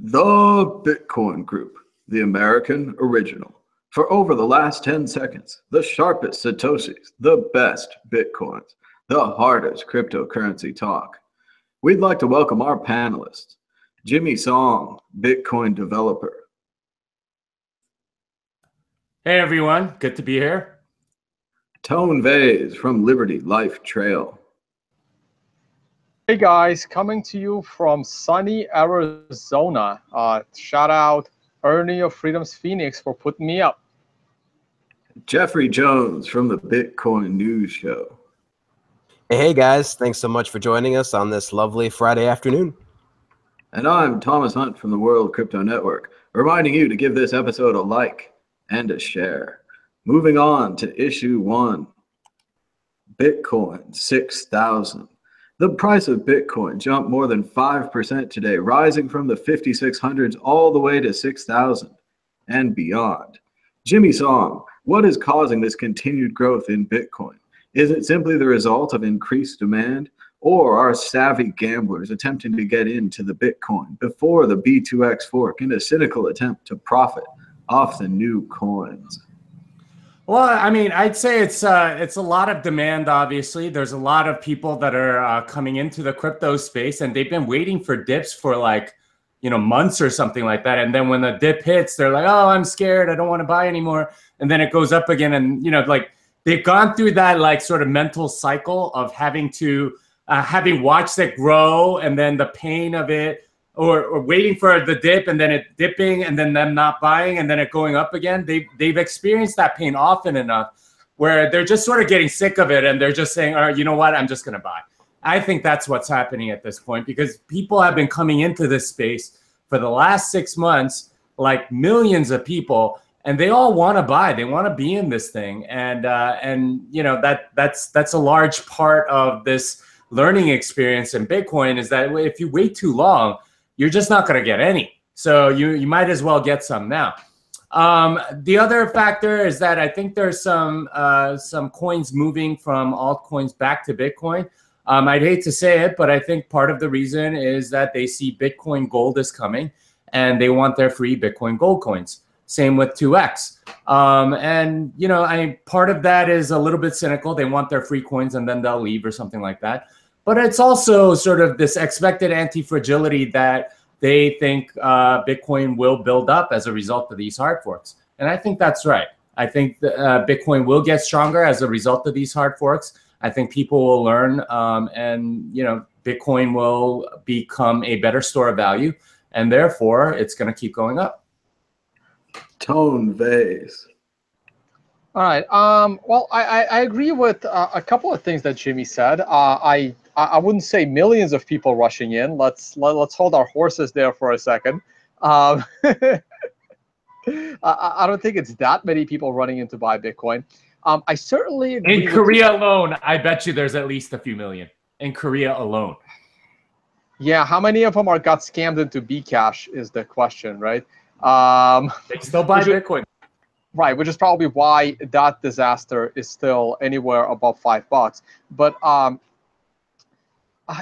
The Bitcoin Group, the American original. For over the last 10 seconds, the sharpest Satoshis, the best Bitcoins, the hardest cryptocurrency talk. We'd like to welcome our panelists, Jimmy Song, Bitcoin developer. Hey everyone, good to be here. Tone Vase from Liberty Life Trail. Hey guys, coming to you from sunny Arizona. Shout out Ernie of Freedom's Phoenix for putting me up. Jeffrey Jones from the Bitcoin News Show. Hey guys, thanks so much for joining us on this lovely Friday afternoon. And I'm Thomas Hunt from the World Crypto Network, reminding you to give this episode a like and a share. Moving on to issue 1. Bitcoin 6,000. The price of Bitcoin jumped more than 5% today, rising from the 5,600s all the way to 6,000 and beyond. Jimmy Song, what is causing this continued growth in Bitcoin? Is it simply the result of increased demand, or are savvy gamblers attempting to get into the Bitcoin before the B2X fork in a cynical attempt to profit off the new coins? Well, I mean, I'd say it's a lot of demand, obviously. There's a lot of people that are coming into the crypto space, and they've been waiting for dips for months or something like that. And then when the dip hits, they're like, oh, I'm scared. I don't want to buy anymore. And then it goes up again. And, they've gone through that sort of mental cycle of having watched it grow, and then the pain of it, or waiting for the dip and then it dipping and then them not buying and then it going up again. They've experienced that pain often enough where they're just sort of getting sick of it, and they're just saying, all right, you know what, I'm just going to buy. I think that's what's happening at this point, because people have been coming into this space for the last 6 months, like millions of people, and they all want to buy. They want to be in this thing. And that's a large part of this learning experience in Bitcoin, is that if you wait too long, you're just not going to get any. So you might as well get some now. The other factor is that I think there's some coins moving from altcoins back to Bitcoin. I'd hate to say it, but I think part of the reason is that they see Bitcoin Gold is coming, and they want their free Bitcoin Gold coins. Same with 2x. Part of that is a little bit cynical. They want their free coins and then they'll leave or something like that. But it's also sort of this expected anti-fragility that they think Bitcoin will build up as a result of these hard forks. And I think that's right. I think Bitcoin will get stronger as a result of these hard forks. I think people will learn, Bitcoin will become a better store of value, and therefore it's going to keep going up. Tone Vase. All right. Well, I agree with a couple of things that Jimmy said. I wouldn't say millions of people rushing in. Let's hold our horses there for a second. I don't think it's that many people running in to buy Bitcoin. I certainly agree. In Korea alone, I bet you there's at least a few million. In Korea alone. Yeah, how many of them got scammed into Bcash is the question, right? They still buy Bitcoin. Right, which is probably why that disaster is still anywhere above $5. But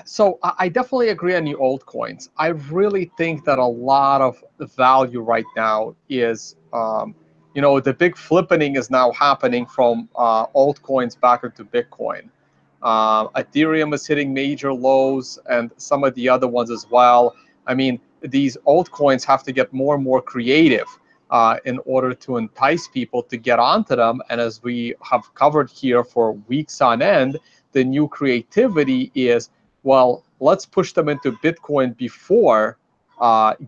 so I definitely agree on the altcoins. I really think that a lot of the value right now is, the big flippening is now happening from altcoins back into Bitcoin. Ethereum is hitting major lows, and some of the other ones as well. I mean, these altcoins have to get more and more creative in order to entice people to get onto them. And as we have covered here for weeks on end, the new creativity is, well, let's push them into Bitcoin before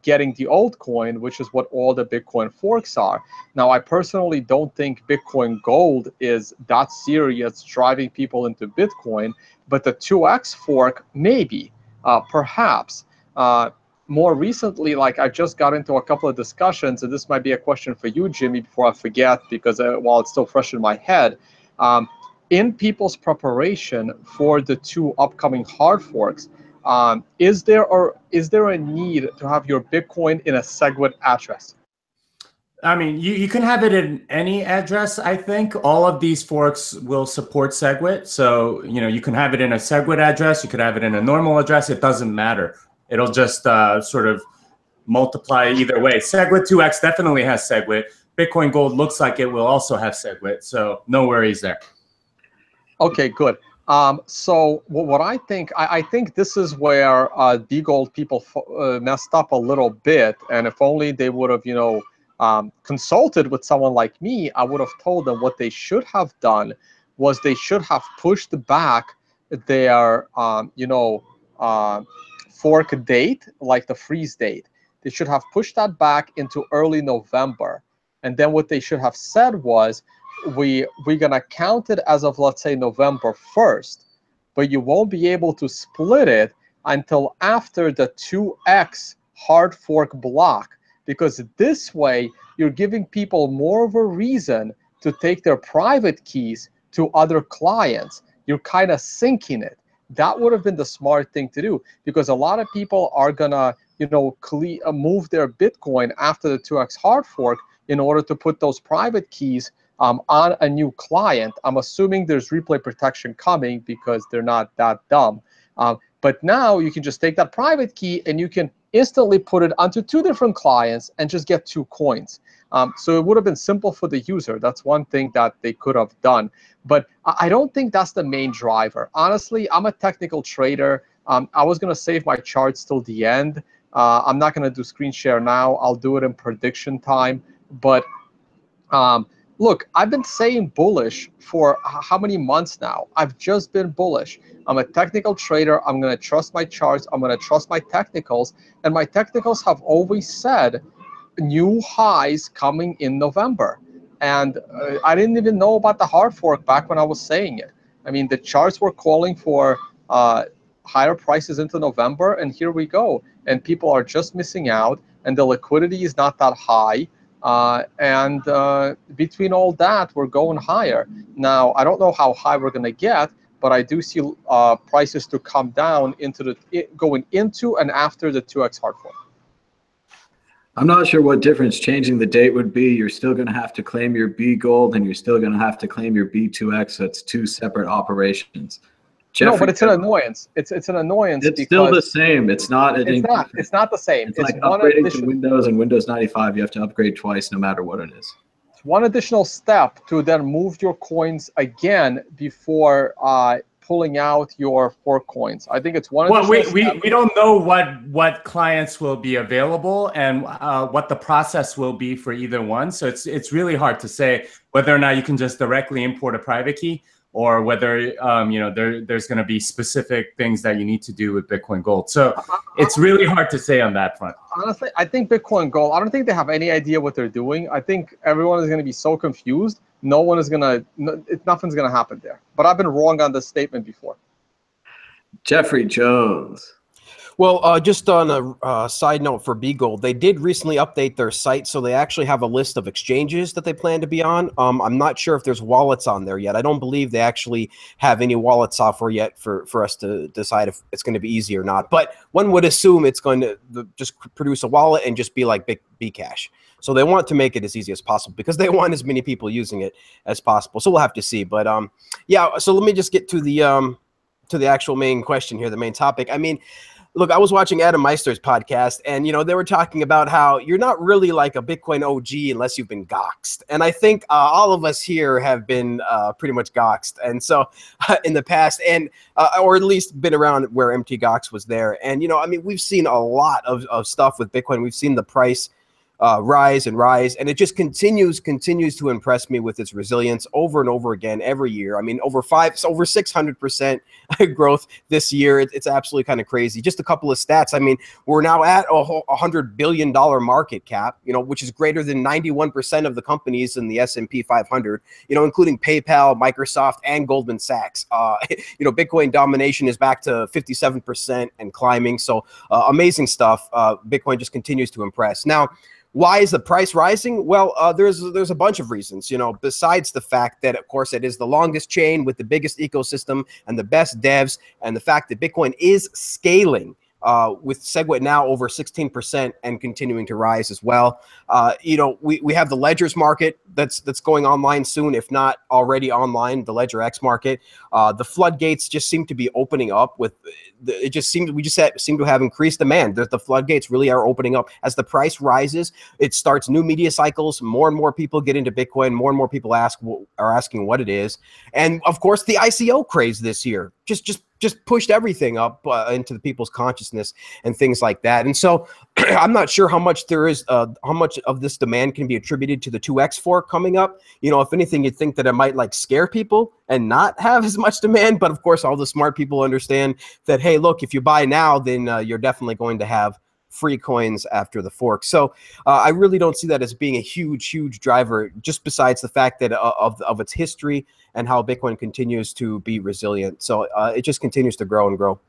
getting the altcoin, which is what all the Bitcoin forks are. Now, I personally don't think Bitcoin Gold is that serious driving people into Bitcoin, but the 2x fork, maybe, perhaps. More recently, I just got into a couple of discussions, and this might be a question for you, Jimmy, before I forget, because while it's still fresh in my head, in people's preparation for the 2 upcoming hard forks, is there a need to have your Bitcoin in a SegWit address? I mean, you can have it in any address, I think. All of these forks will support SegWit. So, you can have it in a SegWit address. You could have it in a normal address. It doesn't matter. It'll just sort of multiply either way. SegWit 2x definitely has SegWit. Bitcoin Gold looks like it will also have SegWit, so no worries there. Okay, good. So what I think this is where BGold people messed up a little bit, and if only they would have, consulted with someone like me, I would have told them what they should have done was they should have pushed back their, fork date, like the freeze date. They should have pushed that back into early November. And then what they should have said was, we're going to count it as of, let's say, November 1st, but you won't be able to split it until after the 2x hard fork block, because this way you're giving people more of a reason to take their private keys to other clients. You're kind of syncing it. That would have been the smart thing to do, because a lot of people are going to, move their Bitcoin after the 2x hard fork in order to put those private keys on a new client. I'm assuming there's replay protection coming because they're not that dumb. But now you can just take that private key and you can instantly put it onto 2 different clients and just get 2 coins. So it would have been simple for the user. That's one thing that they could have done. But I don't think that's the main driver. Honestly, I'm a technical trader. I was going to save my charts till the end. I'm not going to do screen share now. I'll do it in prediction time. But look, I've been saying bullish for how many months now? I've just been bullish. I'm a technical trader. I'm going to trust my charts. I'm going to trust my technicals. And my technicals have always said new highs coming in November. And I didn't even know about the hard fork back when I was saying it. I mean, the charts were calling for higher prices into November, and here we go. And people are just missing out, and the liquidity is not that high. And between all that, we're going higher. Now, I don't know how high we're going to get, but I do see prices to come down going into and after the 2x hard fork. I'm not sure what difference changing the date would be. You're still going to have to claim your B gold, and you're still going to have to claim your B2X. So it's 2 separate operations. No, but it's an annoyance. It's an annoyance. It's still the same. It's not. It's not the same. It's like upgrading to Windows and Windows 95. You have to upgrade twice, no matter what it is. It's one additional step to then move your coins again before pulling out your fork coins. I think it's one. Well, we don't know what clients will be available and what the process will be for either one. So it's really hard to say whether or not you can just directly import a private key, or whether there's going to be specific things that you need to do with Bitcoin Gold. So it's really hard to say on that front. Honestly, I think Bitcoin Gold, I don't think they have any idea what they're doing. I think everyone is going to be so confused. Nothing's going to happen there. But I've been wrong on this statement before. Jeffrey Jones. Well, just on a side note for BGold, they did recently update their site, so they actually have a list of exchanges that they plan to be on. I'm not sure if there's wallets on there yet. I don't believe they actually have any wallet software yet for us to decide if it's going to be easy or not. But one would assume it's going to just produce a wallet and just be like Bcash. So they want to make it as easy as possible because they want as many people using it as possible. So we'll have to see. But yeah, so let me just get to the actual main question here, the main topic. I mean, look, I was watching Adam Meister's podcast, and they were talking about how you're not really like a Bitcoin OG unless you've been doxxed. And I think all of us here have been pretty much doxxed, and so in the past, and or at least been around where MT Gox was there. And I mean, we've seen a lot of stuff with Bitcoin. We've seen the price rise and rise, and it just continues to impress me with its resilience over and over again every year. I mean, over 600% growth this year. It's absolutely kind of crazy. Just a couple of stats. I mean, we're now at a $100 billion market cap, which is greater than 91% of the companies in the S&P 500, including PayPal, Microsoft, and Goldman Sachs. Bitcoin domination is back to 57% and climbing. So amazing stuff. Bitcoin just continues to impress. Now, why is the price rising? Well, there's a bunch of reasons, besides the fact that, of course, it is the longest chain with the biggest ecosystem and the best devs, and the fact that Bitcoin is scaling with SegWit now over 16% and continuing to rise as well. We have the ledgers market that's going online soon, if not already online, the Ledger X market. The floodgates just seem to be opening up with it just seemed we just seem to have increased demand. The floodgates really are opening up as the price rises. It starts new media cycles. More and more people get into Bitcoin. More and more people are asking what it is, and of course the ICO craze this year just pushed everything up into the people's consciousness and things like that. And so I'm not sure how much there is, how much of this demand can be attributed to the 2X fork coming up. You know, if anything, you'd think that it might like scare people and not have as much demand. But of course, all the smart people understand that, hey, look, if you buy now, then you're definitely going to have free coins after the fork. So I really don't see that as being a huge driver, just besides the fact that of its history and how Bitcoin continues to be resilient. So it just continues to grow and grow.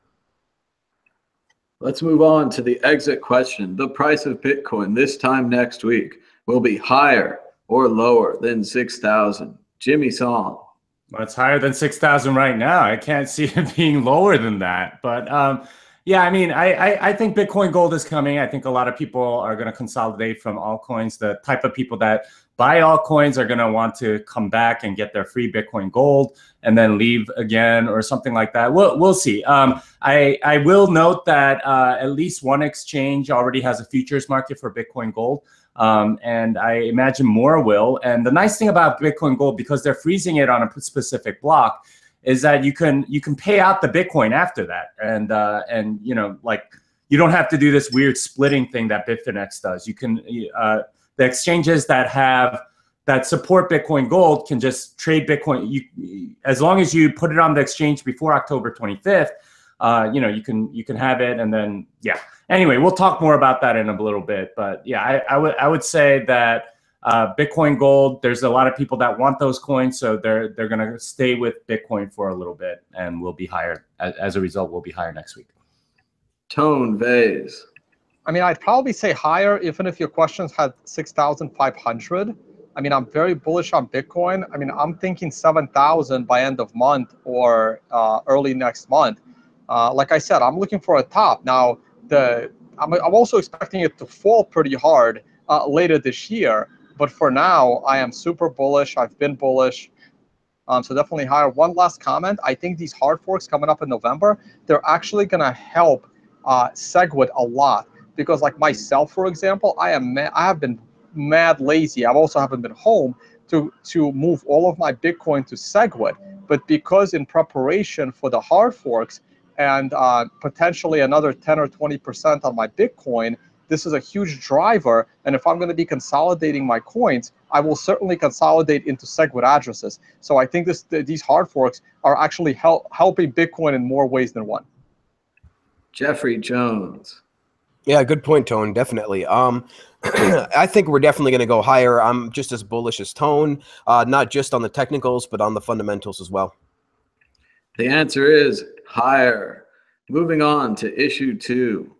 Let's move on to the exit question. The price of Bitcoin this time next week will be higher or lower than 6,000. Jimmy Song. Well, it's higher than 6,000 right now. I can't see it being lower than that. But yeah, I mean, I think Bitcoin Gold is coming. I think a lot of people are going to consolidate from altcoins. The type of people that buy altcoins are going to want to come back and get their free Bitcoin Gold and then leave again or something like that. We'll see. I will note that at least one exchange already has a futures market for Bitcoin Gold. And I imagine more will. And the nice thing about Bitcoin Gold, because they're freezing it on a specific block, is that you can pay out the Bitcoin after that, and you know, like, you don't have to do this weird splitting thing that Bitfinex does. You can the exchanges that support Bitcoin Gold can just trade Bitcoin. As long as you put it on the exchange before October 25th, you know, you can have it, and then yeah. Anyway, we'll talk more about that in a little bit, but yeah, I would say that Bitcoin Gold, there's a lot of people that want those coins, so they're going to stay with Bitcoin for a little bit, and will be higher. As a result, we'll be higher next week. Tone Vase. I mean, I'd probably say higher, even if your questions had 6,500. I mean, I'm very bullish on Bitcoin. I mean, I'm thinking 7,000 by end of month or early next month. Like I said, I'm looking for a top. Now, I'm also expecting it to fall pretty hard later this year. But for now, I am super bullish. I've been bullish. So definitely higher. One last comment. I think these hard forks coming up in November, they're actually going to help SegWit a lot. Because like myself, for example, I have been mad lazy. I also haven't been home to move all of my Bitcoin to SegWit. But because in preparation for the hard forks and potentially another 10 or 20% on my Bitcoin, this is a huge driver, and if I'm going to be consolidating my coins, I will certainly consolidate into SegWit addresses. So I think these hard forks are actually helping Bitcoin in more ways than one. Jeffrey Jones. Yeah, good point, Tone. Definitely. I think we're definitely going to go higher. I'm just as bullish as Tone, not just on the technicals, but on the fundamentals as well. The answer is higher. Moving on to issue 2.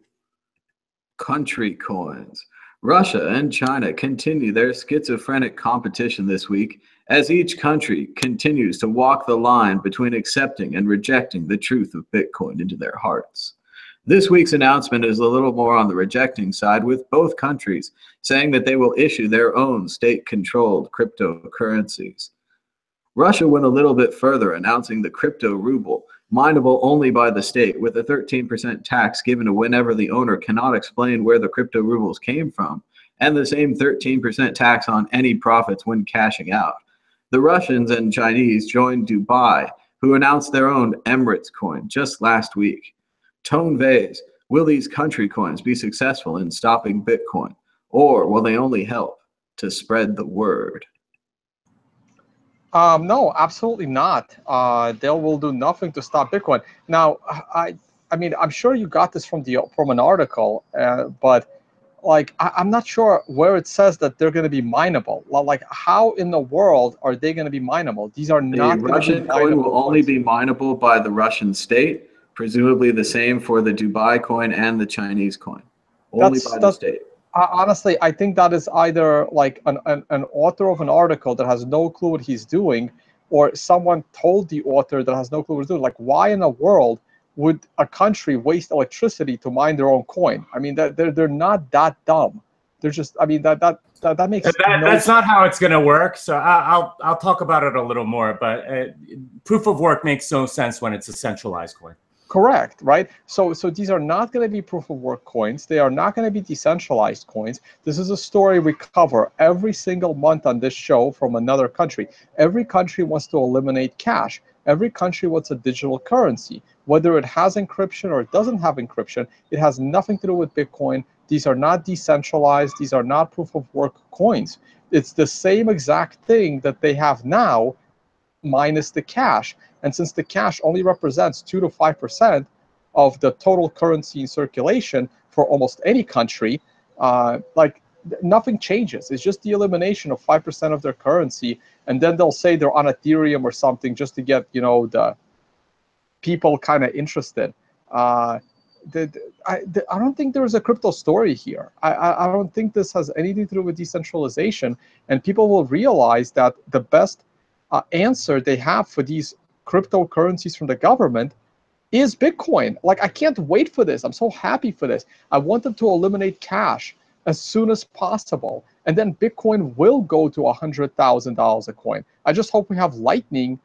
Country coins. Russia and China continue their schizophrenic competition this week as each country continues to walk the line between accepting and rejecting the truth of Bitcoin into their hearts. This week's announcement is a little more on the rejecting side, with both countries saying that they will issue their own state-controlled cryptocurrencies. Russia went a little bit further, announcing the CryptoRuble, mineable only by the state, with a 13% tax given to whenever the owner cannot explain where the crypto rubles came from, and the same 13% tax on any profits when cashing out. The Russians and Chinese joined Dubai, who announced their own Emirates coin just last week. Tone Vase, will these country coins be successful in stopping Bitcoin, or will they only help to spread the word? No, absolutely not. They will do nothing to stop Bitcoin. Now, I mean, I'm sure you got this from an article, but like, I'm not sure where it says that they're going to be mineable. Like, how in the world are they going to be mineable? These are not. The Russian coin will only be mineable by the Russian state, presumably the same for the Dubai coin and the Chinese coin. Only by the state. Honestly, I think that is either like an author of an article that has no clue what he's doing, or someone told the author that has no clue what he's doing. Like, why in the world would a country waste electricity to mine their own coin? I mean, they're not that dumb. They're just, I mean, that makes that's not how it's going to work. So I'll talk about it a little more. But proof of work makes no sense when it's a centralized coin. Correct, right? So these are not going to be proof of work coins. They are not going to be decentralized coins. This is a story we cover every single month on this show from another country. Every country wants to eliminate cash. Every country wants a digital currency. Whether it has encryption or it doesn't have encryption, it has nothing to do with Bitcoin. These are not decentralized. These are not proof of work coins. It's the same exact thing that they have now, minus the cash. And since the cash only represents 2 to 5% of the total currency in circulation for almost any country, like nothing changes. It's just the elimination of 5% of their currency, and then they'll say they're on Ethereum or something just to get, you know, the people kind of interested. I don't think there is a crypto story here. I don't think this has anything to do with decentralization, and people will realize that the best answer they have for these cryptocurrencies from the government is Bitcoin. Like, I can't wait for this. I'm so happy for this. I want them to eliminate cash as soon as possible, and then Bitcoin will go to $100,000 a coin. I just hope we have Lightning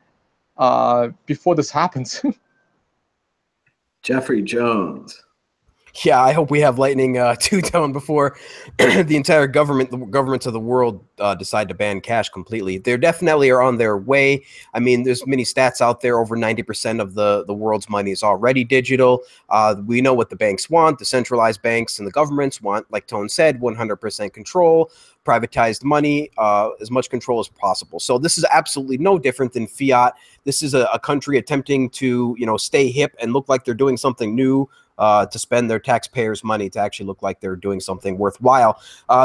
before this happens. Jeffrey Jones. Yeah, I hope we have Lightning 2 down before the entire governments of the world decide to ban cash completely. They definitely are on their way. I mean, there's many stats out there. Over 90% of the world's money is already digital. We know what the banks want. The centralized banks and the governments want, like Tone said, 100% control, privatized money, as much control as possible. So this is absolutely no different than fiat. This is a country attempting to, you know, stay hip and look like they're doing something new, to spend their taxpayers' money to actually look like they're doing something worthwhile.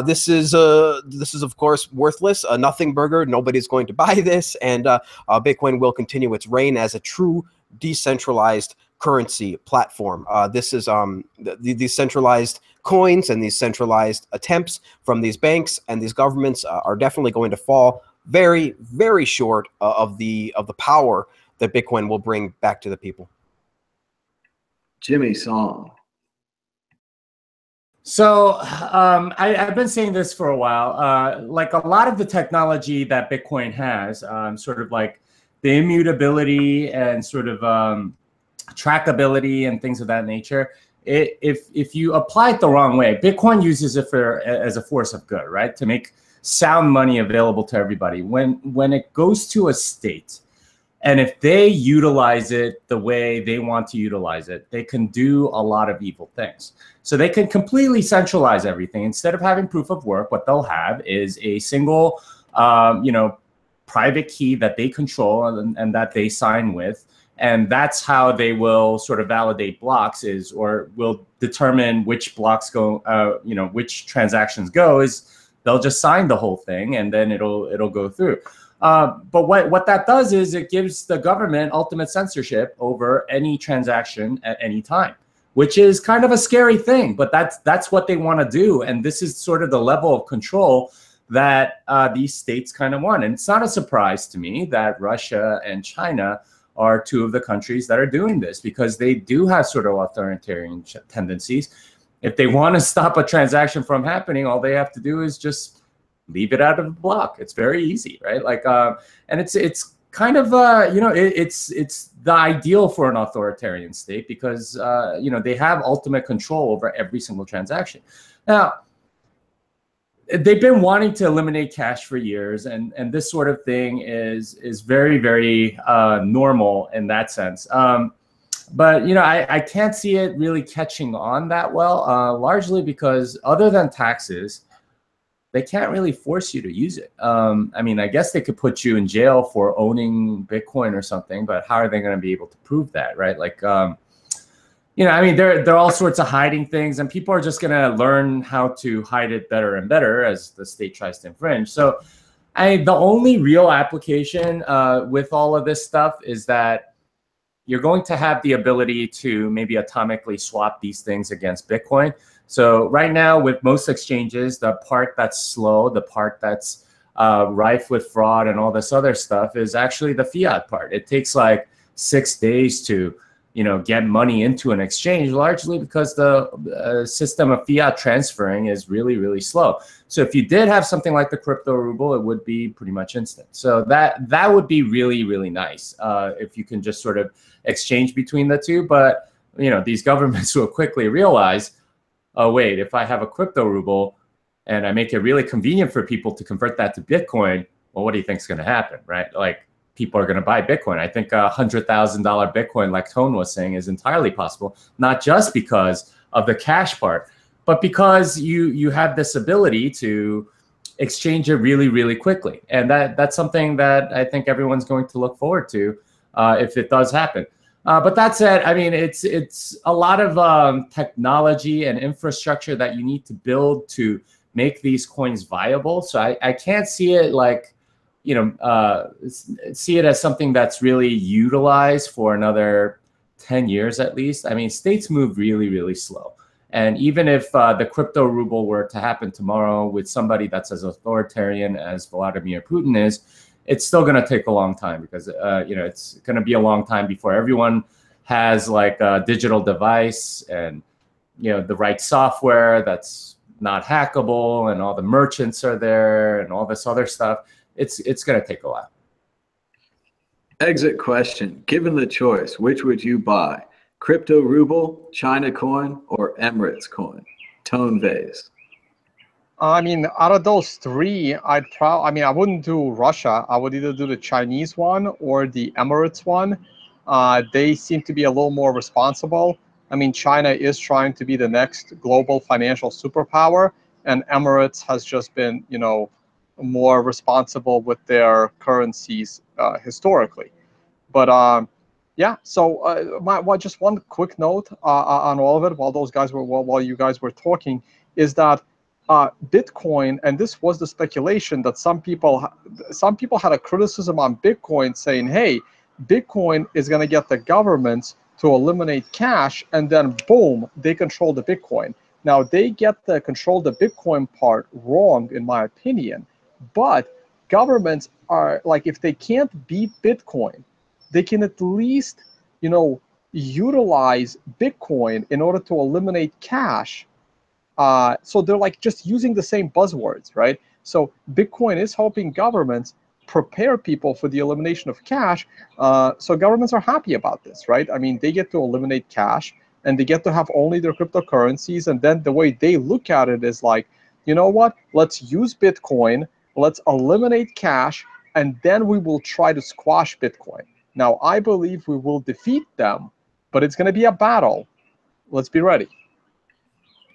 This is of course worthless, a nothing burger. Nobody's going to buy this, and Bitcoin will continue its reign as a true decentralized currency platform. This is these centralized coins and these centralized attempts from these banks and these governments are definitely going to fall very, very short of the power that Bitcoin will bring back to the people. Jimmy Song. So I've been saying this for a while. Like a lot of the technology that Bitcoin has, sort of like the immutability and sort of trackability and things of that nature, if you apply it the wrong way, Bitcoin uses it as a force of good, right? To make sound money available to everybody. When it goes to a state, and if they utilize it the way they want to utilize it, they can do a lot of evil things. So they can completely centralize everything. Instead of having proof of work, what they'll have is a single, private key that they control and that they sign with. And that's how they will sort of validate blocks or will determine which blocks go, which transactions go is they'll just sign the whole thing and then it'll go through. But what that does is it gives the government ultimate censorship over any transaction at any time, which is kind of a scary thing, but that's what they want to do. And this is sort of the level of control that these states kind of want. And it's not a surprise to me that Russia and China are 2 of the countries that are doing this because they do have sort of authoritarian tendencies. If they want to stop a transaction from happening, all they have to do is just leave it out of the block. It's very easy, right? Like, and it's kind of, it's the ideal for an authoritarian state because, they have ultimate control over every single transaction. Now, they've been wanting to eliminate cash for years, and this sort of thing is very, very normal in that sense. But, I can't see it really catching on that well, largely because other than taxes, they can't really force you to use it. I mean, I guess they could put you in jail for owning Bitcoin or something, but how are they going to be able to prove that, right? Like, I mean, there are all sorts of hiding things, and people are just going to learn how to hide it better and better as the state tries to infringe. So the only real application with all of this stuff is that you're going to have the ability to maybe atomically swap these things against Bitcoin. So right now with most exchanges, the part that's slow, the part that's rife with fraud and all this other stuff is actually the fiat part. It takes like 6 days to, get money into an exchange, largely because the system of fiat transferring is really, really slow. So if you did have something like the CryptoRuble, it would be pretty much instant. So that would be really, really nice if you can just sort of exchange between the two. But these governments will quickly realize, oh, wait, if I have a crypto ruble and I make it really convenient for people to convert that to Bitcoin, well, what do you think is going to happen, right? Like, people are going to buy Bitcoin. I think $100,000 Bitcoin, like Tone was saying, is entirely possible, not just because of the cash part, but because you have this ability to exchange it really, really quickly. And that's something that I think everyone's going to look forward to if it does happen. But that said, I mean, it's a lot of technology and infrastructure that you need to build to make these coins viable. So I can't see it like, see it as something that's really utilized for another 10 years at least. I mean, states move really, really slow. And even if the crypto ruble were to happen tomorrow with somebody that's as authoritarian as Vladimir Putin is, it's still going to take a long time because, it's going to be a long time before everyone has like a digital device and, the right software that's not hackable and all the merchants are there and all this other stuff. It's going to take a while. Exit question. Given the choice, which would you buy? Crypto Ruble, China coin, or Emirates coin? Tone Vase. I mean, out of those three, I wouldn't do Russia. I would either do the Chinese one or the Emirates one. They seem to be a little more responsible. I mean, China is trying to be the next global financial superpower, and Emirates has just been, more responsible with their currencies historically. But yeah, so just one quick note on all of it while you guys were talking is that Bitcoin, and this was the speculation that some people had a criticism on Bitcoin saying, hey, Bitcoin is going to get the governments to eliminate cash, and then boom, they control the Bitcoin. Now, they get the control the Bitcoin part wrong, in my opinion, but governments are, like, if they can't beat Bitcoin, they can at least, utilize Bitcoin in order to eliminate cash. So they're like just using the same buzzwords, right? So Bitcoin is helping governments prepare people for the elimination of cash. So governments are happy about this, right? I mean, they get to eliminate cash and they get to have only their cryptocurrencies. And then the way they look at it is like, you know what? Let's use Bitcoin. Let's eliminate cash. And then we will try to squash Bitcoin. Now, I believe we will defeat them, but it's going to be a battle. Let's be ready.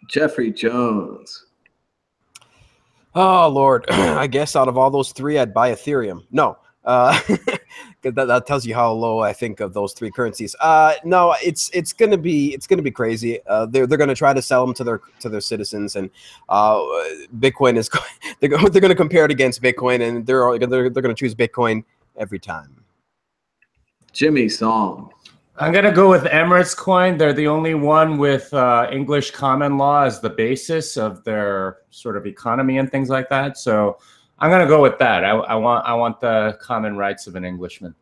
Jeffrey Jones. Oh, Lord. I guess out of all those three, I'd buy Ethereum. No. That tells you how low I think of those three currencies. No, it's gonna be crazy. They're gonna try to sell them to their citizens, and Bitcoin is they're gonna compare it against Bitcoin, and they're gonna choose Bitcoin every time. Jimmy Song. I'm going to go with Emirates coin. They're the only one with English common law as the basis of their sort of economy and things like that. So I'm going to go with that. I want the common rights of an Englishman.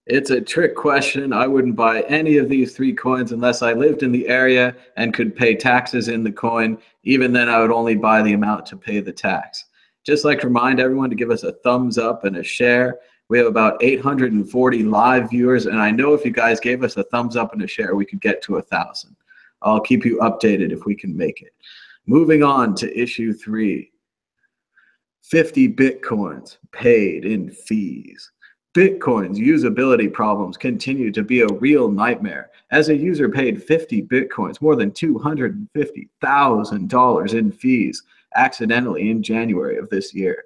It's a trick question. I wouldn't buy any of these three coins unless I lived in the area and could pay taxes in the coin. Even then, I would only buy the amount to pay the tax. Just like to remind everyone to give us a thumbs up and a share. We have about 840 live viewers, and I know if you guys gave us a thumbs up and a share, we could get to 1,000. I'll keep you updated if we can make it. Moving on to issue 3. 50 Bitcoins paid in fees. Bitcoin's usability problems continue to be a real nightmare, as a user paid 50 Bitcoins, more than $250,000 in fees, accidentally in January of this year.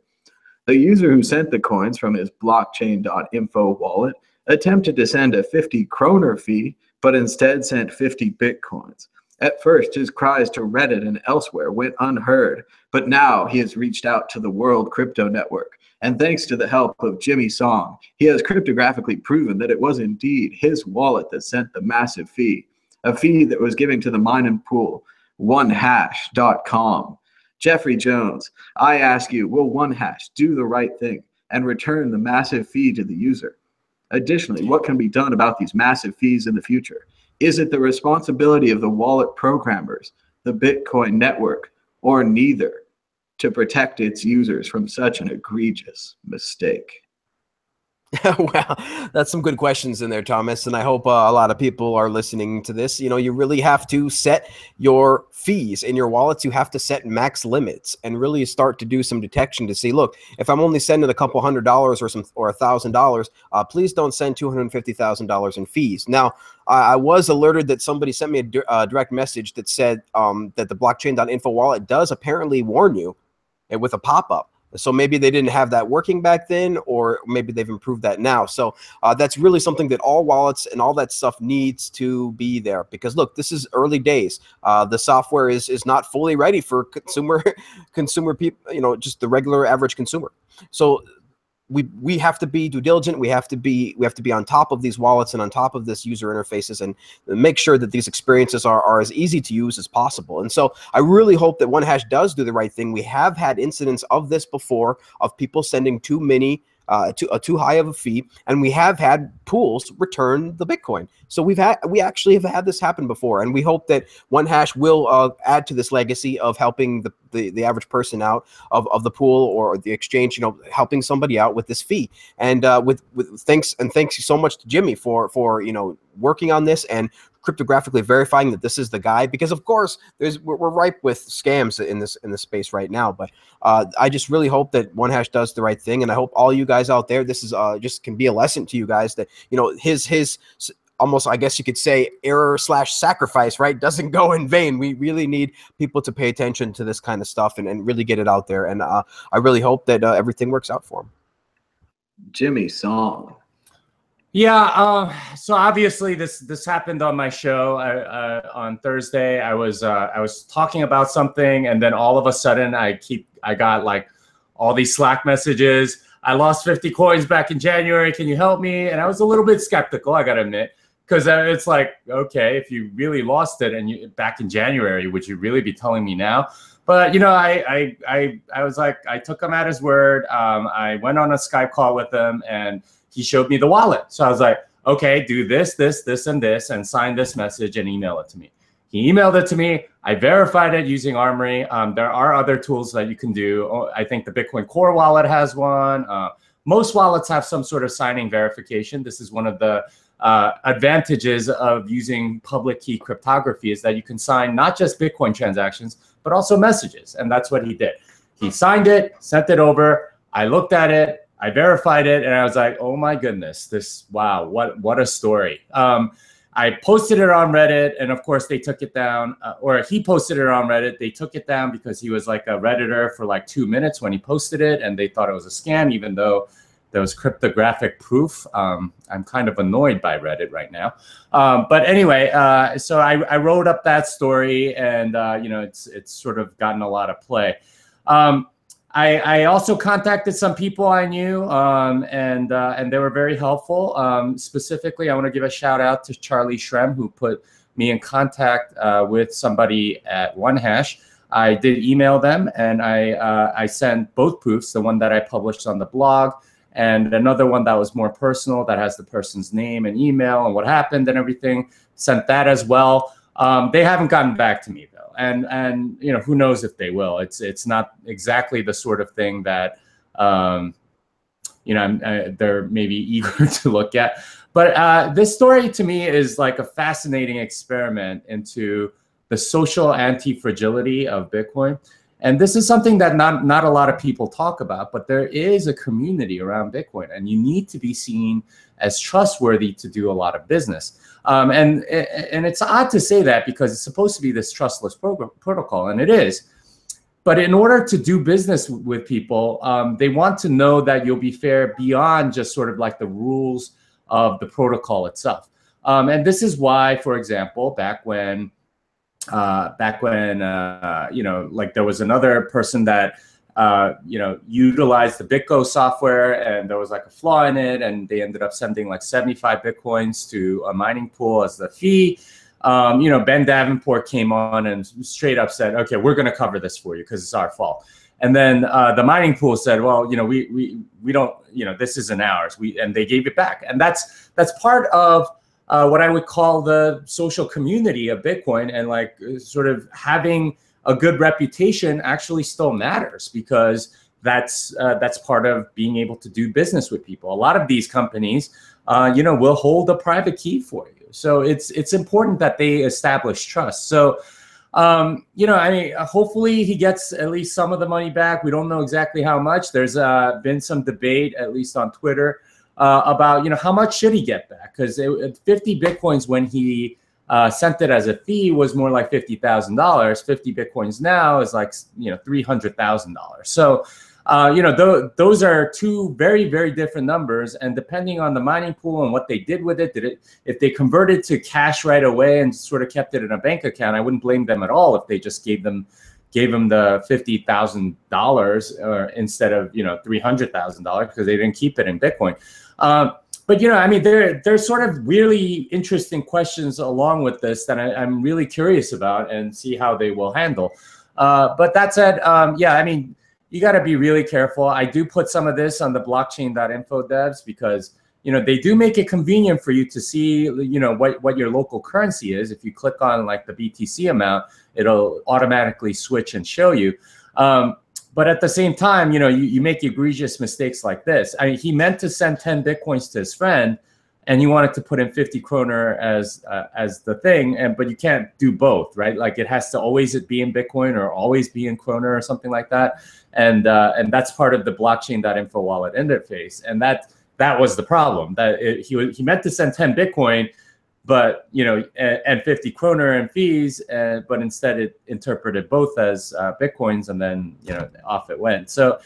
The user who sent the coins from his blockchain.info wallet attempted to send a 50 kroner fee, but instead sent 50 Bitcoins. At first, his cries to Reddit and elsewhere went unheard, but now he has reached out to the World Crypto Network. And thanks to the help of Jimmy Song, he has cryptographically proven that it was indeed his wallet that sent the massive fee, a fee that was given to the mining pool, onehash.com. Jeffrey Jones, I ask you, will OneHash do the right thing and return the massive fee to the user? Additionally, what can be done about these massive fees in the future? Is it the responsibility of the wallet programmers, the Bitcoin network, or neither, to protect its users from such an egregious mistake? Well, that's some good questions in there, Thomas, and I hope a lot of people are listening to this. You know, you really have to set your fees in your wallets. You have to set max limits and really start to do some detection to see, look, if I'm only sending a couple $100 or $1,000, please don't send $250,000 in fees. Now, I was alerted that somebody sent me a direct message that said that the blockchain.info wallet does apparently warn you with a pop-up. So maybe they didn't have that working back then, or maybe they've improved that now. So that's really something that all wallets and all that stuff needs to be there, because look, this is early days. The software is not fully ready for consumer people, you know, just the regular average consumer. So we have to be due diligent. We have to be on top of these wallets and on top of this user interfaces, and make sure that these experiences are as easy to use as possible. And so I really hope that OneHash does do the right thing. We have had incidents of this before, of people sending too high of a fee, and we have had pools return the Bitcoin. So we actually have had this happen before, and we hope that OneHash will add to this legacy of helping the average person out of the pool or the exchange, you know, helping somebody out with this fee. And with thanks you so much to Jimmy for you know, working on this and cryptographically verifying that this is the guy, because of course we're ripe with scams in this space right now. But I just really hope that OneHash does the right thing, and I hope all you guys out there, this is just can be a lesson to you guys that, you know, his almost, I guess you could say, error/sacrifice, right, doesn't go in vain. We really need people to pay attention to this kind of stuff and really get it out there. And I really hope that everything works out for him. Jimmy Song. Yeah, so obviously this happened on my show on Thursday. I was talking about something, and then all of a sudden I got like all these Slack messages. I lost 50 coins back in January. Can you help me? And I was a little bit skeptical, I gotta admit, because it's like, okay, if you really lost it and back in January, would you really be telling me now? But you know, I was like, I took him at his word. I went on a Skype call with him, and he showed me the wallet. So I was like, okay, do this, this, this, and this, and sign this message and email it to me. He emailed it to me. I verified it using Armory. There are other tools that you can do. I think the Bitcoin Core wallet has one. Most wallets have some sort of signing verification. This is one of the advantages of using public key cryptography, is that you can sign not just Bitcoin transactions, but also messages. And that's what he did. He signed it, sent it over. I looked at it. I verified it, and I was like, oh my goodness, wow, what a story. I posted it on Reddit, and of course they took it down, or he posted it on Reddit. They took it down because he was like a Redditor for like 2 minutes when he posted it, and they thought it was a scam, even though there was cryptographic proof. I'm kind of annoyed by Reddit right now. But anyway, so I wrote up that story, and you know, it's sort of gotten a lot of play. I also contacted some people I knew, and they were very helpful. Specifically, I want to give a shout out to Charlie Shrem, who put me in contact with somebody at OneHash. I did email them, and I sent both proofs, the one that I published on the blog, and another one that was more personal, that has the person's name and email and what happened and everything. Sent that as well. They haven't gotten back to me though. And you know, who knows if they will. It's not exactly the sort of thing that you know, they're maybe eager to look at. But this story to me is like a fascinating experiment into the social anti-fragility of Bitcoin. And this is something that not a lot of people talk about, but there is a community around Bitcoin, and you need to be seen as trustworthy to do a lot of business. And it's odd to say that, because it's supposed to be this trustless protocol, and it is. But in order to do business with people, they want to know that you'll be fair beyond just sort of like the rules of the protocol itself. And this is why, for example, back when you know, like there was another person that you know, utilized the BitGo software, and there was like a flaw in it, and they ended up sending like 75 Bitcoins to a mining pool as the fee. You know, Ben Davenport came on and straight up said, okay, we're going to cover this for you because it's our fault. And then the mining pool said, well, you know, we don't, you know, this isn't ours. And they gave it back. And that's part of what I would call the social community of Bitcoin, and like sort of having a good reputation actually still matters, because that's part of being able to do business with people. A lot of these companies, will hold a private key for you. So it's important that they establish trust. So, hopefully he gets at least some of the money back. We don't know exactly how much. There's been some debate, at least on Twitter, about, how much should he get back? Because 50 Bitcoins when he sent it as a fee was more like $50,000. 50 Bitcoins now is like, $300,000. So, those are two very, very different numbers. And depending on the mining pool and what they did with it, if they converted to cash right away and sort of kept it in a bank account, I wouldn't blame them at all if they just gave them the $50,000 instead of, $300,000 because they didn't keep it in Bitcoin. But, there's sort of really interesting questions along with this that I'm really curious about and see how they will handle. But that said, you got to be really careful. I do put some of this on the blockchain.info devs because, they do make it convenient for you to see, what your local currency is. If you click on like the BTC amount, it'll automatically switch and show you. But at the same time, you make egregious mistakes like this. I mean, he meant to send 10 Bitcoins to his friend and you wanted to put in 50 kroner as the thing, but you can't do both, right? Like it has to always be in Bitcoin or always be in kroner or something like that. And that's part of the blockchain.info wallet interface. And that was the problem, that he meant to send 10 Bitcoin, but and 50 kroner in fees, but instead it interpreted both as Bitcoins, and then off it went. So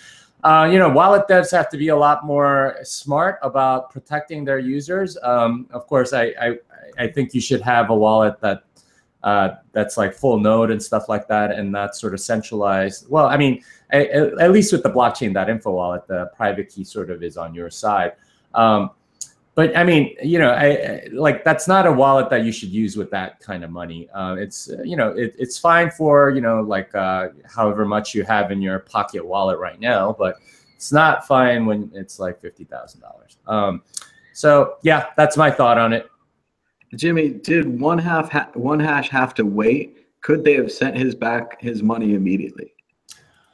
wallet devs have to be a lot more smart about protecting their users. Of course, I think you should have a wallet that's like full node and stuff like that, and not sort of centralized. Well, I mean, at least with the blockchain.info wallet, the private key sort of is on your side. But I mean, like that's not a wallet that you should use with that kind of money. It's it's fine for like however much you have in your pocket wallet right now, but it's not fine when it's like $50,000. So yeah, that's my thought on it. Jimmy, did one hash have to wait? Could they have sent his money immediately?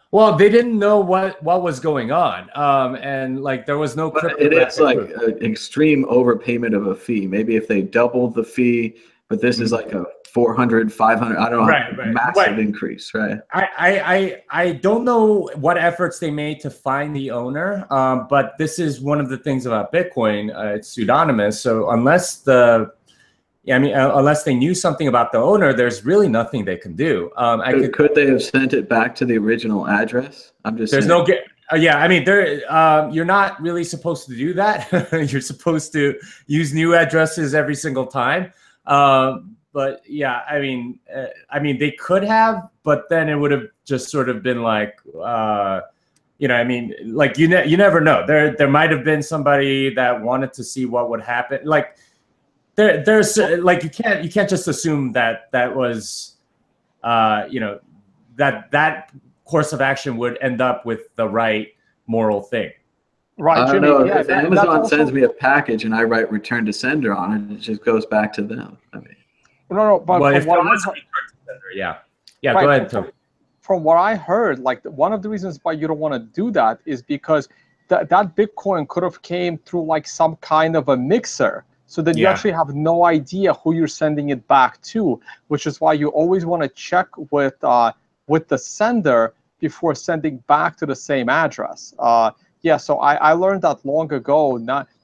Well, they didn't know what was going on, and like there was no. But it is like an extreme overpayment of a fee. Maybe if they doubled the fee, but this is like a 400, 500. I don't know, massive increase, right? I don't know what efforts they made to find the owner, but this is one of the things about Bitcoin. It's pseudonymous, so unless unless they knew something about the owner, there's really nothing they can do. Could they have sent it back to the original address? I'm just saying. I mean, you're not really supposed to do that. You're supposed to use new addresses every single time. But yeah, I mean, they could have, but then it would have just sort of been like, I mean, like you never know. There might have been somebody that wanted to see what would happen. Like, there's like you can't just assume that was that course of action would end up with the right moral thing. Right, I don't know. If Amazon sends me a package and I write return to sender on it, it just goes back to them. I mean, no, but well, if there was a return to sender, yeah, right, go ahead, Tom. From what I heard, like one of the reasons why you don't want to do that is because that Bitcoin could have came through like some kind of a mixer. So that you actually have no idea who you're sending it back to, which is why you always want to check with the sender before sending back to the same address. So I learned that long ago,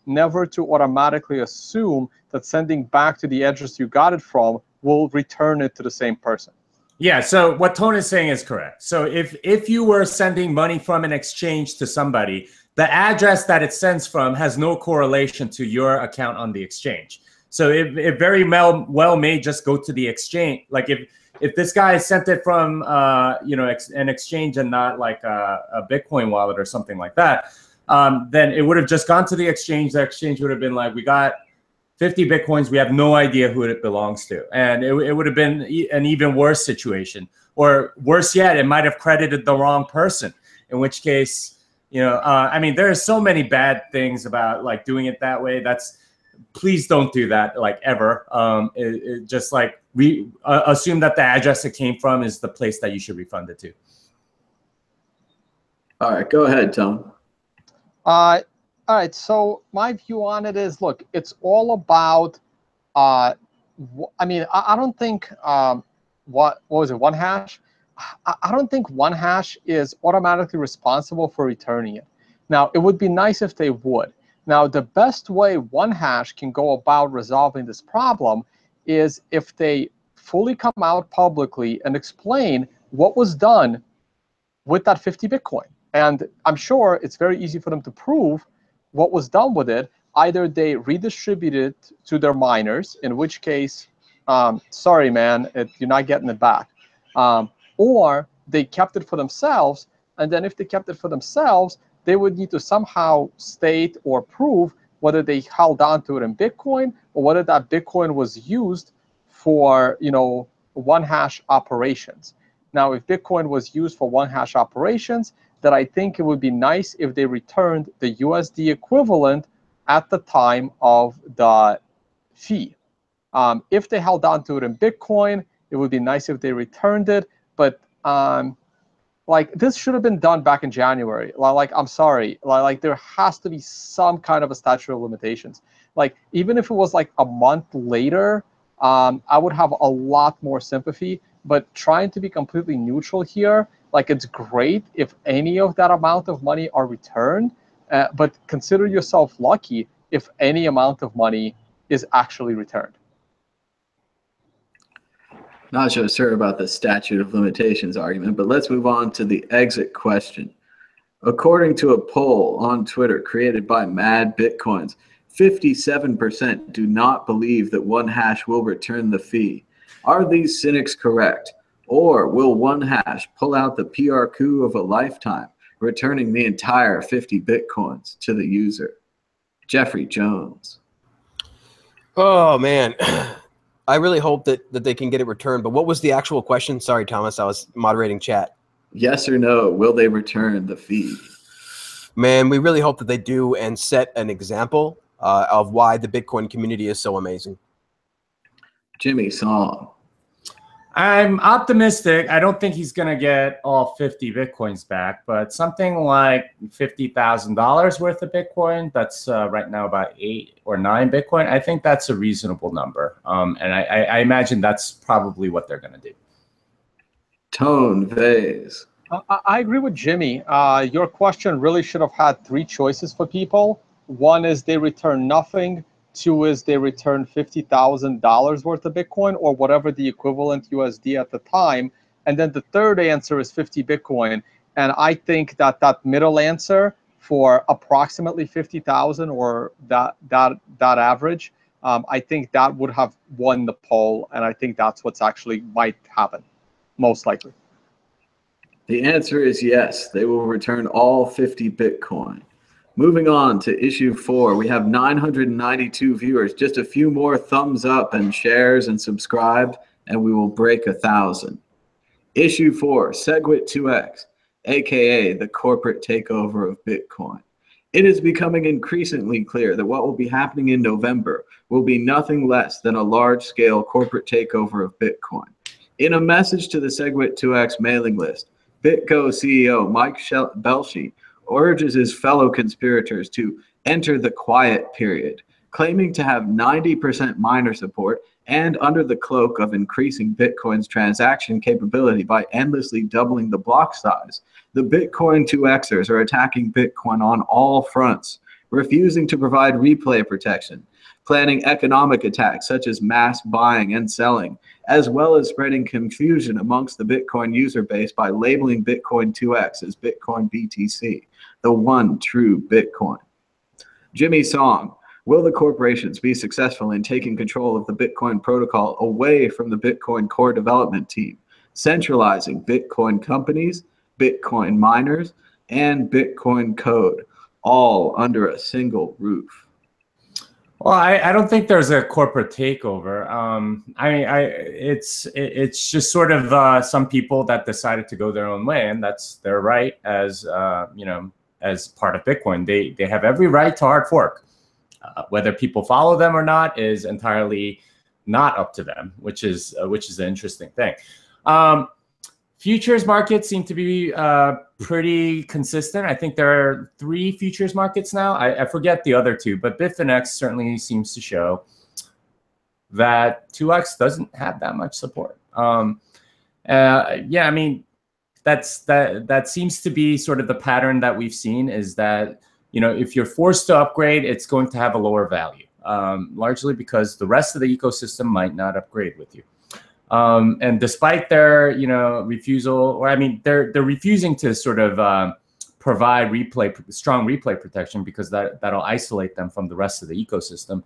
never to automatically assume that sending back to the address you got it from will return it to the same person. Yeah, so what Tone is saying is correct. So if you were sending money from an exchange to somebody, the address that it sends from has no correlation to your account on the exchange. So it very well may just go to the exchange. Like if this guy sent it from an exchange and not like a Bitcoin wallet or something like that, then it would have just gone to the exchange. The exchange would have been like, we got 50 Bitcoins. We have no idea who it belongs to. And it would have been an even worse situation. Or worse yet, it might have credited the wrong person, in which case, I mean, there are so many bad things about like doing it that way. Please don't do that, like ever. Just like assume that the address it came from is the place that you should refund it to. All right, go ahead, Tom. All right. So my view on it is, look, it's all about. I mean, I don't think what was it, one hash? I don't think one hash is automatically responsible for returning it. Now, it would be nice if they would. Now, the best way one hash can go about resolving this problem is if they fully come out publicly and explain what was done with that 50 Bitcoin. And I'm sure it's very easy for them to prove what was done with it. Either they redistributed it to their miners, in which case, sorry, man, you're not getting it back. Or they kept it for themselves. And then if they kept it for themselves, they would need to somehow state or prove whether they held on to it in Bitcoin or whether that Bitcoin was used for, one hash operations. Now, if Bitcoin was used for one hash operations, then I think it would be nice if they returned the USD equivalent at the time of the fee. If they held on to it in Bitcoin, it would be nice if they returned it. But like, this should have been done back in January. Like, I'm sorry. Like, there has to be some kind of a statute of limitations. Like, even if it was like a month later, I would have a lot more sympathy. But trying to be completely neutral here, like, it's great if any of that amount of money are returned, but consider yourself lucky if any amount of money is actually returned. Not so sure about the statute of limitations argument, but let's move on to the exit question. According to a poll on Twitter created by Mad Bitcoins, 57% do not believe that one hash will return the fee. Are these cynics correct? Or will one hash pull out the PR coup of a lifetime, returning the entire 50 Bitcoins to the user? Jeffrey Jones. Oh, man. I really hope that they can get it returned. But what was the actual question? Sorry, Thomas, I was moderating chat. Yes or no, will they return the fee? Man, we really hope that they do and set an example of why the Bitcoin community is so amazing. Jimmy Song. I'm optimistic. I don't think he's going to get all 50 Bitcoins back, but something like $50,000 worth of Bitcoin, that's right now about 8 or 9 Bitcoin. I think that's a reasonable number. And I imagine that's probably what they're going to do. Tone Vase. I agree with Jimmy. Your question really should have had 3 choices for people. One is they return nothing. 2 is they return $50,000 worth of Bitcoin or whatever the equivalent USD at the time. And then the third answer is 50 Bitcoin. And I think that middle answer for approximately 50,000 or that average, I think that would have won the poll. And I think that's what's actually might happen, most likely. The answer is yes. They will return all 50 Bitcoin. Moving on to issue 4, we have 992 viewers. Just a few more thumbs up and shares and subscribe, and we will break 1,000. Issue 4, SegWit2x, aka the corporate takeover of Bitcoin. It is becoming increasingly clear that what will be happening in November will be nothing less than a large-scale corporate takeover of Bitcoin. In a message to the SegWit2x mailing list, BitGo CEO Mike Belshi urges his fellow conspirators to enter the quiet period, claiming to have 90% miner support and under the cloak of increasing Bitcoin's transaction capability by endlessly doubling the block size. The Bitcoin 2Xers are attacking Bitcoin on all fronts, refusing to provide replay protection, planning economic attacks such as mass buying and selling, as well as spreading confusion amongst the Bitcoin user base by labeling Bitcoin 2X as Bitcoin BTC, the one true Bitcoin. Jimmy Song, will the corporations be successful in taking control of the Bitcoin protocol away from the Bitcoin core development team, centralizing Bitcoin companies, Bitcoin miners, and Bitcoin code, all under a single roof? Well, I don't think there's a corporate takeover. It's just sort of some people that decided to go their own way, and that's their right as as part of Bitcoin. They have every right to hard fork. Whether people follow them or not is entirely not up to them, which is an interesting thing. Futures markets seem to be pretty consistent. I think there are 3 futures markets now. I forget the other 2, but Bitfinex certainly seems to show that 2x doesn't have that much support. Yeah, I mean, that seems to be sort of the pattern that we've seen, is that, you know, if you're forced to upgrade, it's going to have a lower value, largely because the rest of the ecosystem might not upgrade with you. And despite their, you know, refusal, or I mean, they're refusing to sort of provide strong replay protection, because that'll isolate them from the rest of the ecosystem.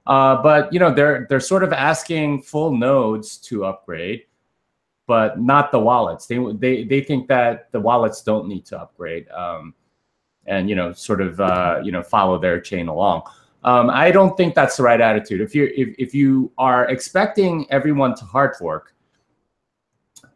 But you know, they're sort of asking full nodes to upgrade, but not the wallets. They think that the wallets don't need to upgrade, and you know, sort of you know, follow their chain along. I don't think that's the right attitude. If you are expecting everyone to hard fork,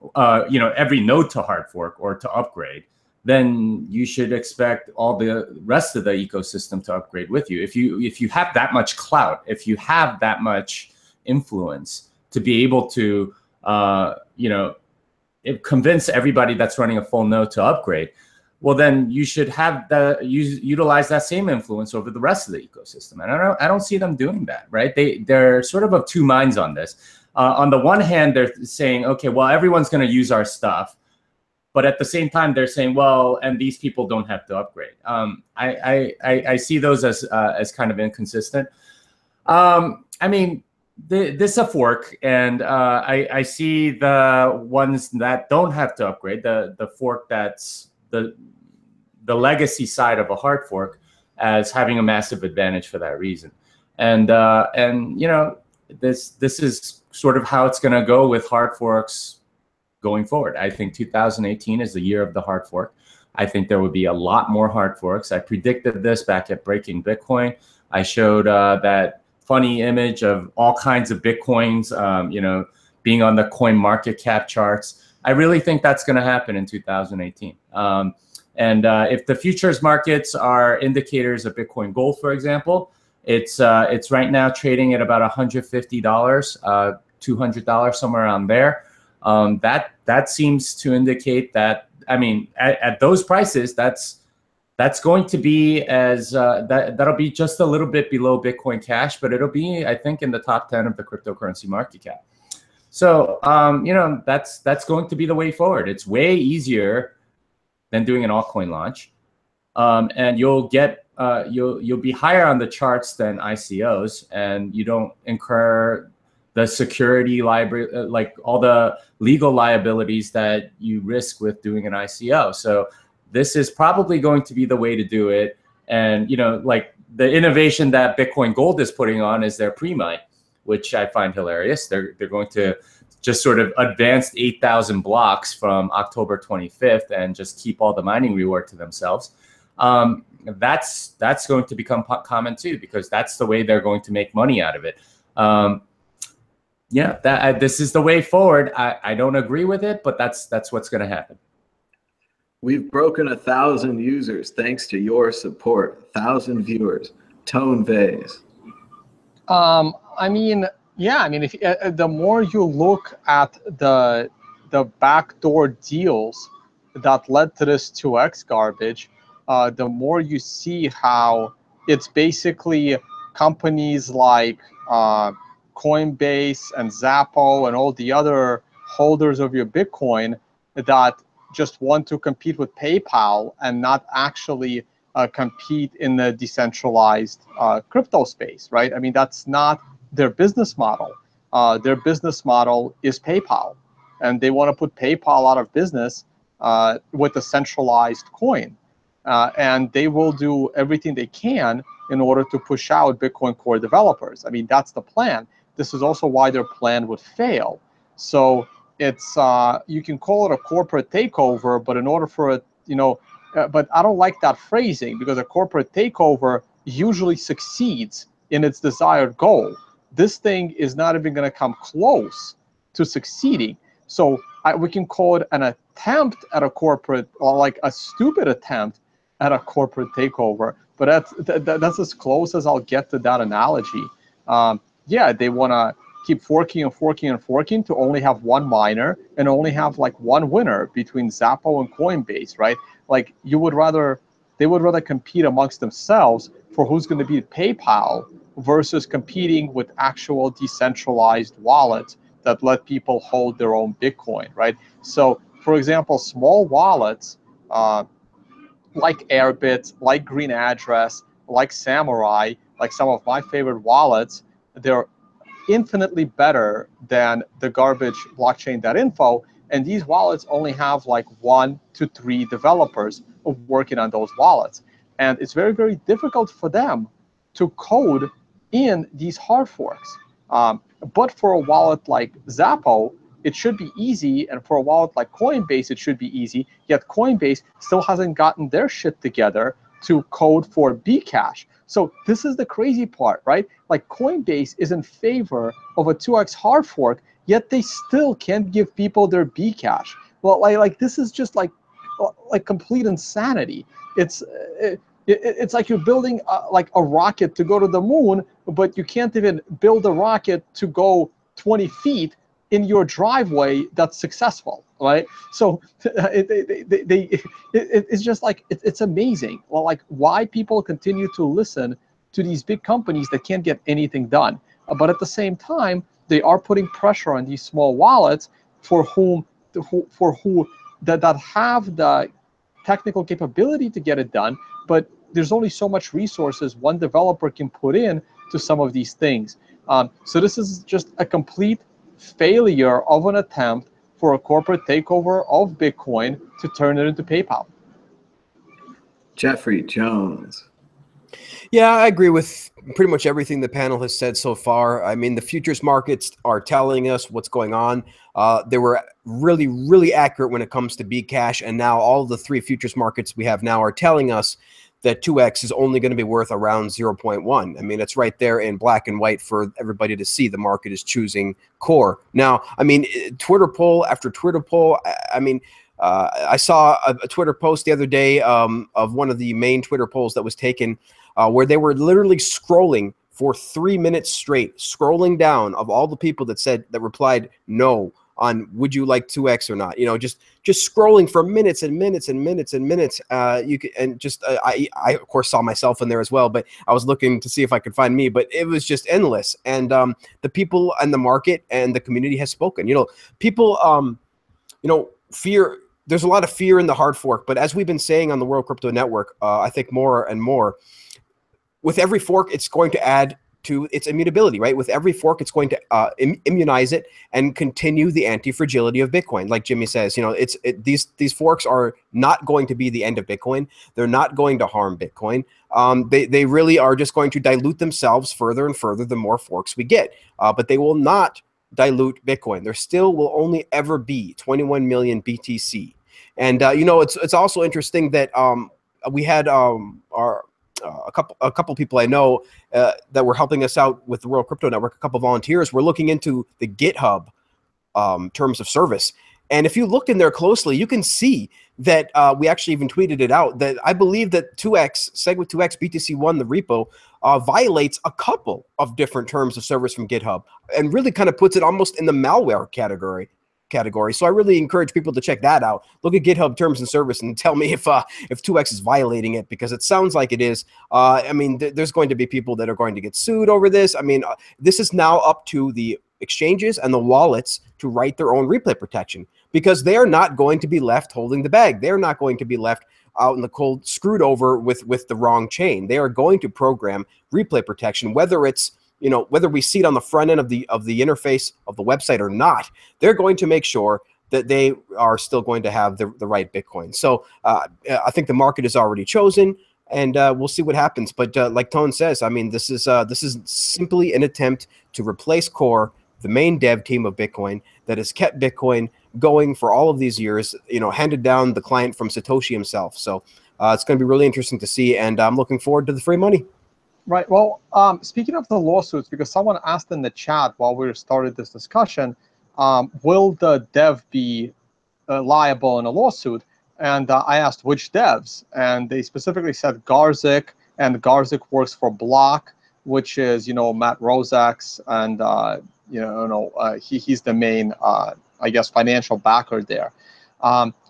you know, every node to hard fork or to upgrade, then you should expect all the rest of the ecosystem to upgrade with you. If you have that much clout, if you have that much influence to be able to you know, convince everybody that's running a full node to upgrade, well, then you should have utilize that same influence over the rest of the ecosystem. And I don't see them doing that, right? They're sort of 2 minds on this. On the one hand, they're saying, okay, well, everyone's going to use our stuff, but at the same time, they're saying, well, and these people don't have to upgrade. I see those as kind of inconsistent. I mean, this is a fork, and I see the ones that don't have to upgrade, the fork that's the legacy side of a hard fork, as having a massive advantage for that reason. And you know, this is sort of how it's going to go with hard forks going forward. I think 2018 is the year of the hard fork. I think there will be a lot more hard forks. I predicted this back at Breaking Bitcoin. I showed that funny image of all kinds of Bitcoins, you know, being on the coin market cap charts. I really think that's going to happen in 2018. And if the futures markets are indicators of Bitcoin Gold, for example, it's right now trading at about $150, $200, somewhere around there. That seems to indicate that, I mean, at those prices, that's going to be that'll be just a little bit below Bitcoin Cash, but it'll be, I think, in the top 10 of the cryptocurrency market cap. So you know, that's going to be the way forward. It's way easier than doing an altcoin launch, and you'll get you'll be higher on the charts than ICOs, and you don't incur the security liability, like all the legal liabilities that you risk with doing an ICO. So this is probably going to be the way to do it. And you know, like the innovation that Bitcoin Gold is putting on is their pre-mine, which I find hilarious. They're going to just sort of advanced 8,000 blocks from October 25th and just keep all the mining reward to themselves. That's going to become common too, because that's the way they're going to make money out of it. Yeah, this is the way forward. I don't agree with it, but that's what's going to happen. We've broken 1,000 users thanks to your support. 1,000 viewers. Tone Vase. I mean, yeah, I mean, if the more you look at the backdoor deals that led to this 2x garbage, the more you see how it's basically companies like Coinbase and Zappo and all the other holders of your Bitcoin that just want to compete with PayPal and not actually compete in the decentralized crypto space, right? I mean, that's not their business model. Their business model is PayPal, and they want to put PayPal out of business with a centralized coin. And they will do everything they can in order to push out Bitcoin Core developers. I mean, that's the plan. This is also why their plan would fail. So it's you can call it a corporate takeover, but in order for it, you know, but I don't like that phrasing, because a corporate takeover usually succeeds in its desired goal. This thing is not even going to come close to succeeding. So we can call it an attempt at a corporate, or like a stupid attempt at a corporate takeover. But that's as close as I'll get to that analogy. Yeah, they want to keep forking and forking and forking to only have one miner and only have like one winner between Zappo and Coinbase, right? Like they would rather compete amongst themselves for who's going to beat PayPal versus competing with actual decentralized wallets that let people hold their own Bitcoin, right? So, for example, small wallets like Airbit, like Green Address, like Samurai, like some of my favorite wallets, they're infinitely better than the garbage blockchain.info. And these wallets only have like 1 to 3 developers working on those wallets. And it's very, very difficult for them to code in these hard forks. But for a wallet like Zappo, it should be easy. And for a wallet like Coinbase, it should be easy. Yet Coinbase still hasn't gotten their shit together to code for Bcash. So this is the crazy part, right? Like Coinbase is in favor of a 2x hard fork, yet they still can't give people their Bcash. Well, like this is just like complete insanity. It's like you're building like a rocket to go to the moon, but you can't even build a rocket to go 20 feet in your driveway that's successful, right? So it's just like it's amazing. Well, like why people continue to listen to these big companies that can't get anything done, but at the same time they are putting pressure on these small wallets for who that have the technical capability to get it done, but there's only so much resources one developer can put in to some of these things. So this is just a complete failure of an attempt for a corporate takeover of Bitcoin to turn it into PayPal. Jeffrey Jones. Yeah, I agree with pretty much everything the panel has said so far. I mean, the futures markets are telling us what's going on. They were really, really accurate when it comes to Bcash, and now all the 3 futures markets we have now are telling us that 2x is only going to be worth around 0.1. I mean, it's right there in black and white for everybody to see. The market is choosing core. Now, I mean, Twitter poll after Twitter poll, I mean, I saw a Twitter post the other day of one of the main Twitter polls that was taken where they were literally scrolling for 3 minutes straight, scrolling down of all the people that replied no on would you like 2x or not, you know, just scrolling for minutes and minutes and minutes and minutes. You could, and just I of course saw myself in there as well, but I was looking to see if I could find me, but it was just endless. And the people and the market and the community has spoken. You know, people you know, fear. There's a lot of fear in the hard fork, but as we've been saying on the World Crypto Network, I think more and more, with every fork, it's going to add to its immutability, right? With every fork, it's going to immunize it and continue the anti-fragility of Bitcoin. Like Jimmy says, you know, these forks are not going to be the end of Bitcoin. They're not going to harm Bitcoin. They really are just going to dilute themselves further and further the more forks we get. But they will not dilute Bitcoin. There still will only ever be 21 million BTC. And you know, it's also interesting that we had a couple people I know that were helping us out with the World Crypto Network. A couple volunteers were looking into the GitHub terms of service, and if you look in there closely, you can see that we actually even tweeted it out that I believe that 2x SegWit 2x BTC1 the repo violates a couple of different terms of service from GitHub, and really kind of puts it almost in the malware category. So I really encourage people to check that out. Look at GitHub terms and service and tell me if 2x is violating it, because it sounds like it is. I mean, there's going to be people that are going to get sued over this. I mean, this is now up to the exchanges and the wallets to write their own replay protection, because they are not going to be left holding the bag. They're not going to be left out in the cold, screwed over with the wrong chain. They are going to program replay protection, whether it's, you know, whether we see it on the front end of the interface of the website or not. They're going to make sure that they are still going to have the right Bitcoin. So I think the market is already chosen, and we'll see what happens. But like Tone says, I mean, this is simply an attempt to replace Core, the main dev team of Bitcoin that has kept Bitcoin going for all of these years, you know, handed down the client from Satoshi himself. So it's going to be really interesting to see, and I'm looking forward to the free money. Right. Well, speaking of the lawsuits, because someone asked in the chat while we started this discussion, will the dev be liable in a lawsuit? And I asked which devs, and they specifically said Garzik, and Garzik works for Block. which is, Matt Rozak's, and he's the main, I guess, financial backer there.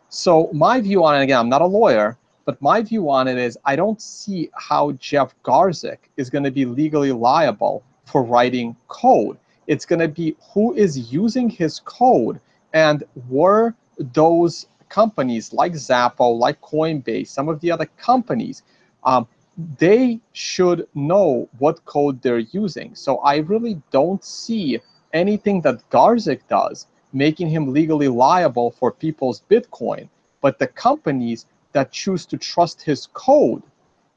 So my view on it, again, I'm not a lawyer, but my view on it is I don't see how Jeff Garzik is going to be legally liable for writing code. It's going to be who is using his code, and were those companies like Zappo, like Coinbase, some of the other companies, they should know what code they're using. So I really don't see anything that Garzik does making him legally liable for people's Bitcoin. But the companies that choose to trust his code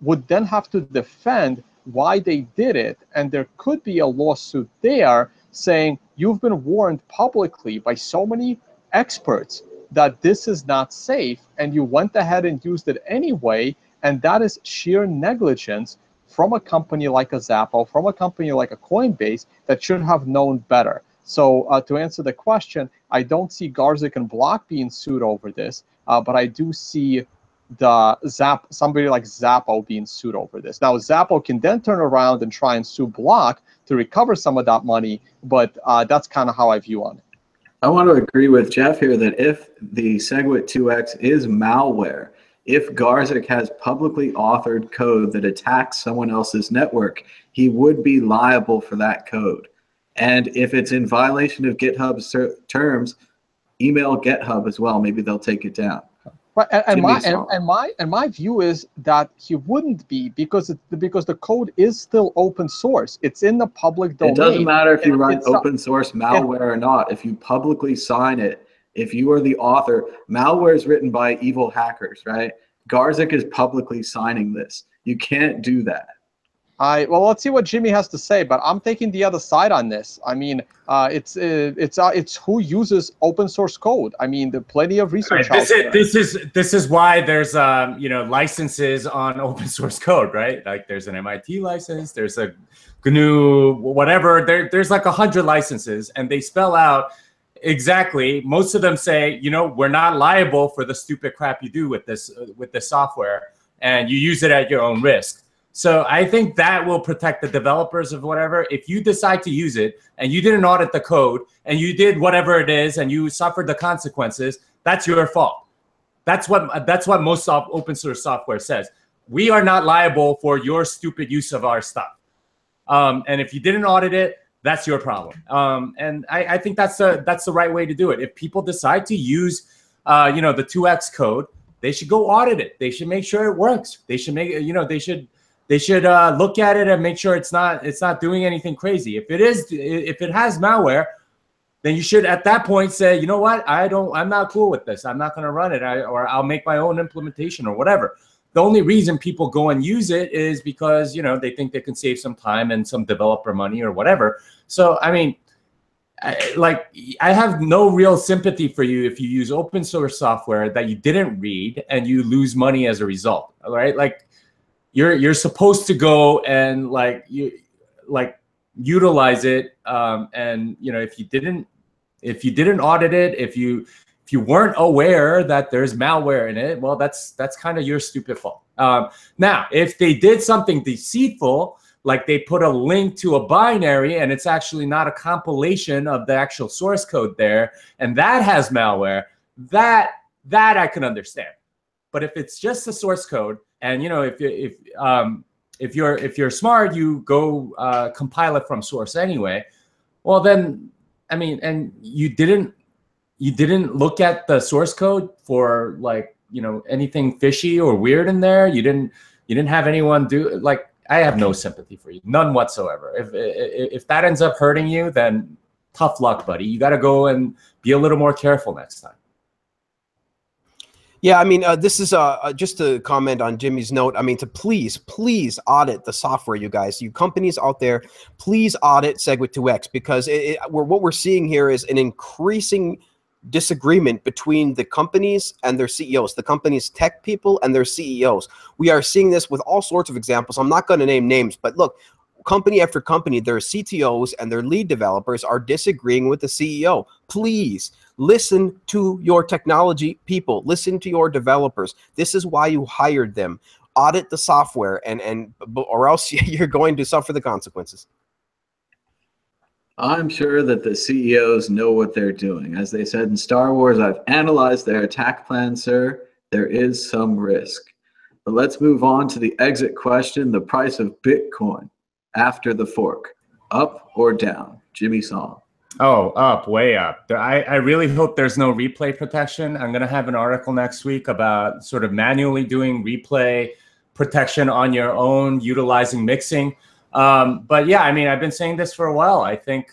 would then have to defend why they did it. And there could be a lawsuit there saying, you've been warned publicly by so many experts that this is not safe, and you went ahead and used it anyway. And that is sheer negligence from a company like a Zappo, from a company like a Coinbase that should have known better. So to answer the question, I don't see Garzik and Block being sued over this, but I do see somebody like Zappo being sued over this. Now, Zappo can then turn around and try and sue Block to recover some of that money, but that's kind of how I view on it. I want to agree with Jeff here that if the SegWit2x is malware, if Garzik has publicly authored code that attacks someone else's network, he would be liable for that code. And if it's in violation of GitHub's terms, email GitHub as well. Maybe they'll take it down. Right, and my view is that he wouldn't be, because the code is still open source. It's in the public domain. It doesn't matter if you write open source malware or not. If you publicly sign it, if you are the author, malware is written by evil hackers, right? Garzik is publicly signing this. You can't do that. Well, let's see what Jimmy has to say, but I'm taking the other side on this. I mean, it's who uses open source code. I mean, there are plenty of research out there. This is why there's licenses on open source code, right? Like there's an MIT license, there's a GNU, whatever. There's like 100 licenses, and they spell out exactly. Most of them say, we're not liable for the stupid crap you do with this software, and you use it at your own risk. So I think that will protect the developers of whatever. If you decide to use it and you didn't audit the code and you did whatever it is and you suffered the consequences, that's your fault. That's what most open source software says. We are not liable for your stupid use of our stuff. And if you didn't audit it, that's your problem. And I think that's the right way to do it. If people decide to use the 2x code, they should go audit it. They should make sure it works. They should They should look at it and make sure it's not doing anything crazy. If it has malware, then you should at that point say, you know what, I'm not cool with this. I'm not going to run it, or I'll make my own implementation or whatever. The only reason people go and use it is because they think they can save some time and some developer money or whatever. So I mean, I have no real sympathy for you if you use open source software that you didn't read and you lose money as a result. All right, like. You're supposed to go and utilize it, and if you didn't audit it, if you weren't aware that there's malware in it, well, that's kind of your stupid fault. Now, if they did something deceitful, like they put a link to a binary and it's actually not a compilation of the actual source code there, and that has malware, that I can understand. But if it's just the source code, and if you're smart, you go compile it from source anyway. Well, then I mean, and you didn't look at the source code for anything fishy or weird in there. You didn't have anyone do I have no sympathy for you, none whatsoever. If that ends up hurting you, then tough luck, buddy. You got to go and be a little more careful next time. Yeah, I mean, this is just to comment on Jimmy's note. I mean, to please audit the software, you guys. You companies out there, please audit SegWit2x, because what we're seeing here is an increasing disagreement between the companies and their CEOs, the company's tech people and their CEOs. We are seeing this with all sorts of examples. I'm not going to name names, but look, company after company, their CTOs and their lead developers are disagreeing with the CEO. Please listen to your technology people. Listen to your developers. This is why you hired them. audit the software, or else you're going to suffer the consequences. I'm sure that the CEOs know what they're doing. As they said in Star Wars, I've analyzed their attack plan, sir. There is some risk. But let's move on to the exit question, the price of Bitcoin after the fork. Up or down? Jimmy Song. Oh, up, way up. I really hope there's no replay protection. I'm going to have an article next week about sort of manually doing replay protection on your own, utilizing mixing. But yeah, I mean, I've been saying this for a while. I think,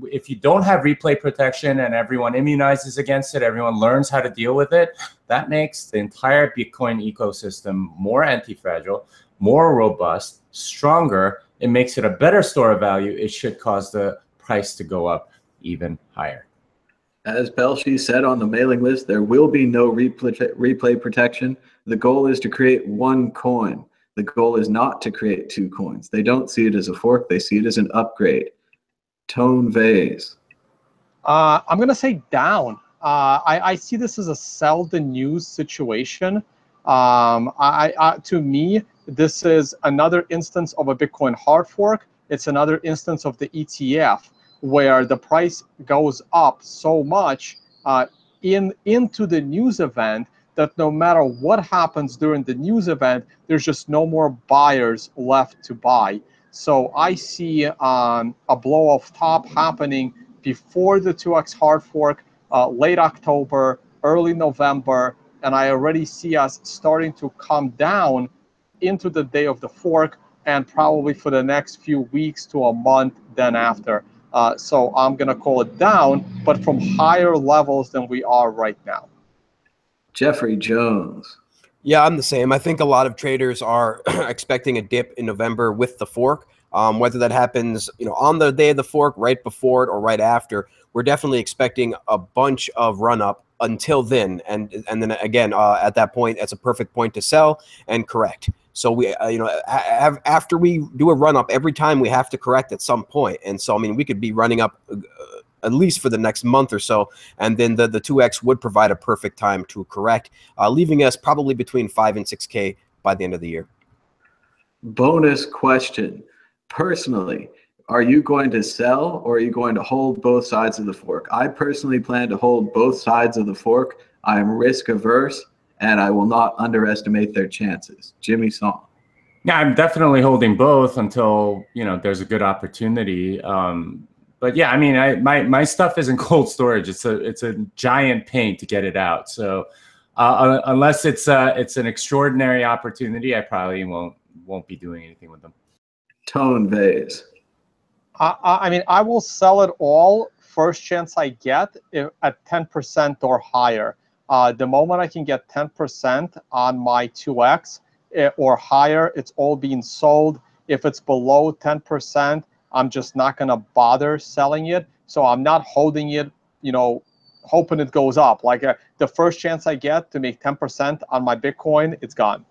if you don't have replay protection and everyone immunizes against it, everyone learns how to deal with it, that makes the entire Bitcoin ecosystem more anti-fragile, more robust, stronger. It makes it a better store of value. It should cause the price to go up even higher. As Belshi said on the mailing list, there will be no replay protection. The goal is to create one coin. The goal is not to create two coins. They don't see it as a fork. They see it as an upgrade. Tone Vase. I'm going to say down. I see this as a sell the news situation. To me, this is another instance of a Bitcoin hard fork. It's another instance of the ETF where the price goes up so much into the news event that no matter what happens during the news event, there's just no more buyers left to buy. So I see a blow off top happening before the 2x hard fork, late October, early November, and I already see us starting to come down into the day of the fork and probably for the next few weeks to a month then after. So I'm going to call it down, but from higher levels than we are right now. Jeffrey Jones. Yeah, I'm the same. I think a lot of traders are expecting a dip in November with the fork. Whether that happens, on the day of the fork, right before it, or right after, we're definitely expecting a bunch of run up until then, and then again at that point, that's a perfect point to sell and correct. So we, after we do a run up, every time we have to correct at some point, and so I mean we could be running up at least for the next month or so, and then the 2x would provide a perfect time to correct, leaving us probably between 5 and 6K by the end of the year. Bonus question. Personally, are you going to sell or are you going to hold both sides of the fork? I personally plan to hold both sides of the fork. I am risk averse and I will not underestimate their chances. Jimmy Song. Yeah, I'm definitely holding both until there's a good opportunity. But yeah, I mean, my stuff is in cold storage. It's a giant pain to get it out. So unless it's an extraordinary opportunity, I probably won't be doing anything with them. Tone Vase. I mean, I will sell it all first chance I get at 10% or higher. The moment I can get 10% on my 2x or higher, it's all being sold. If it's below 10%, I'm just not going to bother selling it. So I'm not holding it, hoping it goes up. Like the first chance I get to make 10% on my Bitcoin, it's gone.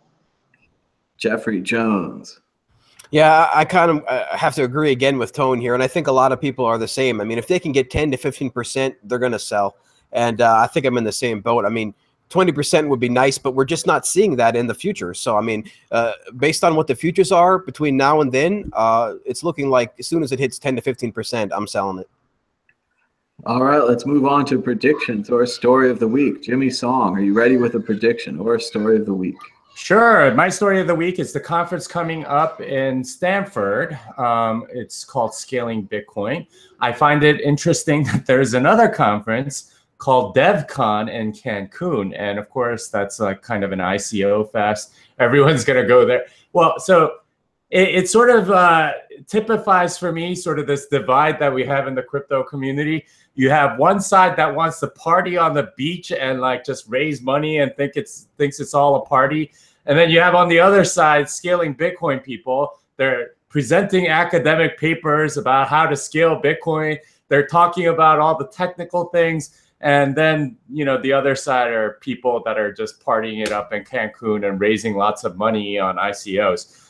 Jeffrey Jones. Yeah, I kind of have to agree again with Tone here, and I think a lot of people are the same. I mean, if they can get 10 to 15%, they're going to sell, and I think I'm in the same boat. I mean, 20% would be nice, but we're just not seeing that in the future. So, I mean, based on what the futures are between now and then, it's looking like as soon as it hits 10 to 15%, I'm selling it. All right, let's move on to predictions or story of the week. Jimmy Song, are you ready with a prediction or a story of the week? Sure. My story of the week is the conference coming up in Stanford. It's called Scaling Bitcoin. I find it interesting that there's another conference called DevCon in Cancun. And of course, that's like kind of an ICO fest. Everyone's going to go there. Well, so it sort of typifies for me sort of this divide that we have in the crypto community. You have one side that wants to party on the beach and like just raise money and thinks it's all a party. And then you have on the other side, Scaling Bitcoin people. They're presenting academic papers about how to scale Bitcoin. They're talking about all the technical things. And then, the other side are people that are just partying it up in Cancun and raising lots of money on ICOs.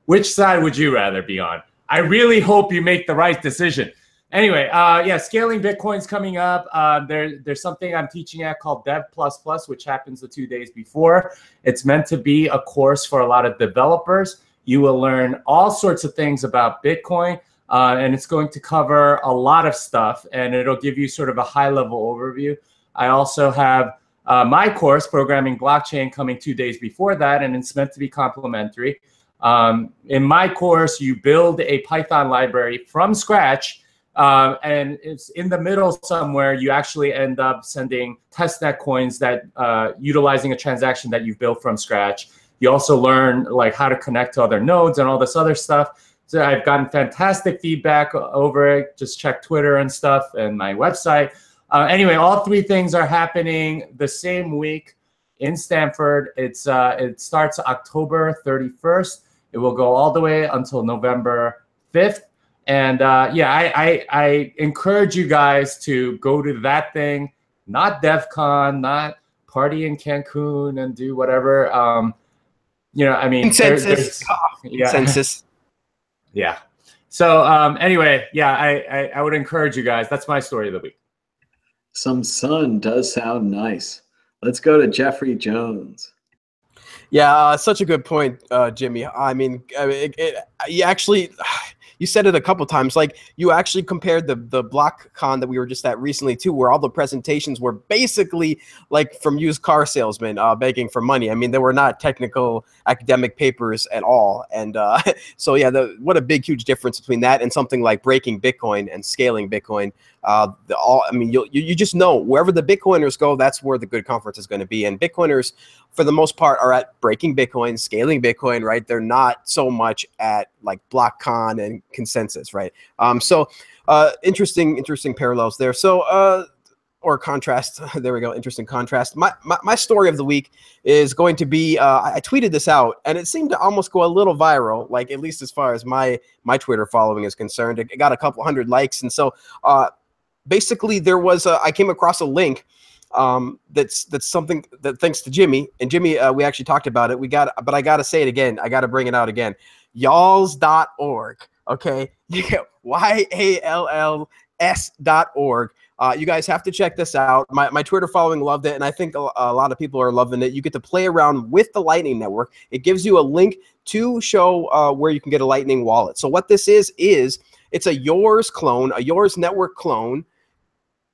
Which side would you rather be on? I really hope you make the right decision. Anyway, yeah, scaling Bitcoin's coming up. There's something I'm teaching at called Dev++, which happens the 2 days before. It's meant to be a course for a lot of developers. You will learn all sorts of things about Bitcoin, and it's going to cover a lot of stuff, and it'll give you sort of a high-level overview. I also have my course, Programming Blockchain, coming 2 days before that, and it's meant to be complimentary. In my course, you build a Python library from scratch, and it's in the middle somewhere. You actually end up sending testnet coins that utilizing a transaction that you've built from scratch. You also learn like how to connect to other nodes and all this other stuff. So I've gotten fantastic feedback over it. Just check Twitter and stuff and my website. Anyway, all 3 things are happening the same week in Stanford. It starts October 31st. It will go all the way until November 5th. And yeah, I encourage you guys to go to that thing, not DEF CON, not party in Cancun and do whatever. You know, I mean, Consensus. Yeah. Consensus. Yeah. So anyway, yeah, I would encourage you guys. That's my story of the week. Some sun does sound nice. Let's go to Jeffrey Jones. Yeah, such a good point, Jimmy. I mean, you actually, you said it a couple times. Like, you actually compared the BlockCon that we were just at recently too, where all the presentations were basically like from used car salesmen begging for money. I mean, they were not technical academic papers at all. And so yeah, what a big, huge difference between that and something like breaking Bitcoin and scaling Bitcoin. I mean, you just know wherever the Bitcoiners go, that's where the good conference is going to be. And Bitcoiners, for the most part, are at breaking Bitcoin, scaling Bitcoin, right? They're not so much at like BlockCon and consensus, right? So interesting parallels there. So or contrast. There we go. Interesting contrast. My story of the week is going to be, I tweeted this out and it seemed to almost go a little viral, like at least as far as my Twitter following is concerned. It got a couple hundred likes. And so basically there was I came across a link that's something that, thanks to Jimmy, and Jimmy, we actually talked about it. But I got to say it again. I got to bring it out again. Yalls.org. Okay. YALLS.org. You guys have to check this out. My Twitter following loved it, and I think a lot of people are loving it. You get to play around with the Lightning Network. It gives you a link to show where you can get a Lightning wallet. So what this is it's a Yours clone, a Yours network clone,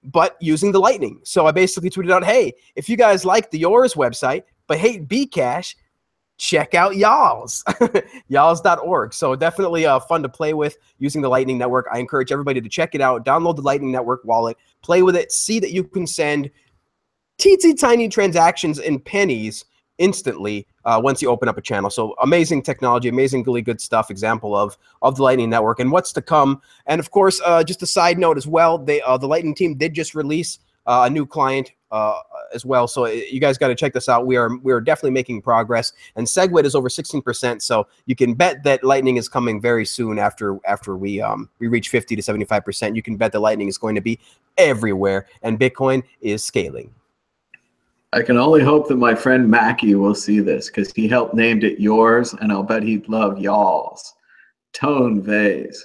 but using the Lightning. So I basically tweeted out, hey, if you guys like the Yours website but hate Bcash, check out Yalls, Yalls.org. So definitely fun to play with using the Lightning Network. I encourage everybody to check it out, download the Lightning Network wallet, play with it, see that you can send teensy tiny transactions in pennies instantly once you open up a channel. So amazing technology, amazingly good stuff, example of the Lightning Network and what's to come. And of course, just a side note as well, the Lightning team did just release a new client as well. So you guys got to check this out. We are definitely making progress, and SegWit is over 16%. So you can bet that Lightning is coming very soon after we reach 50 to 75%. You can bet that Lightning is going to be everywhere, and Bitcoin is scaling. I can only hope that my friend Mackie will see this because he helped named it Yours, and I'll bet he'd love Y'all's. Tone Vase.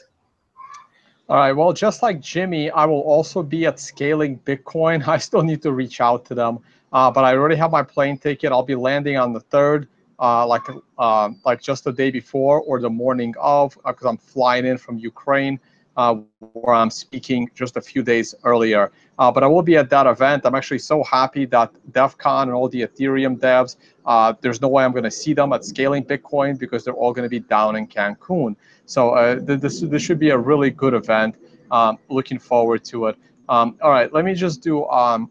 All right, well, just like Jimmy, I will also be at Scaling Bitcoin. I still need to reach out to them, but I already have my plane ticket. I'll be landing on the 3rd, like just the day before or the morning of, because I'm flying in from Ukraine, where I'm speaking just a few days earlier. But I will be at that event. I'm actually so happy that DEF CON and all the Ethereum devs, there's no way I'm going to see them at Scaling Bitcoin because they're all going to be down in Cancun. So this should be a really good event. Looking forward to it. All right, let me just do a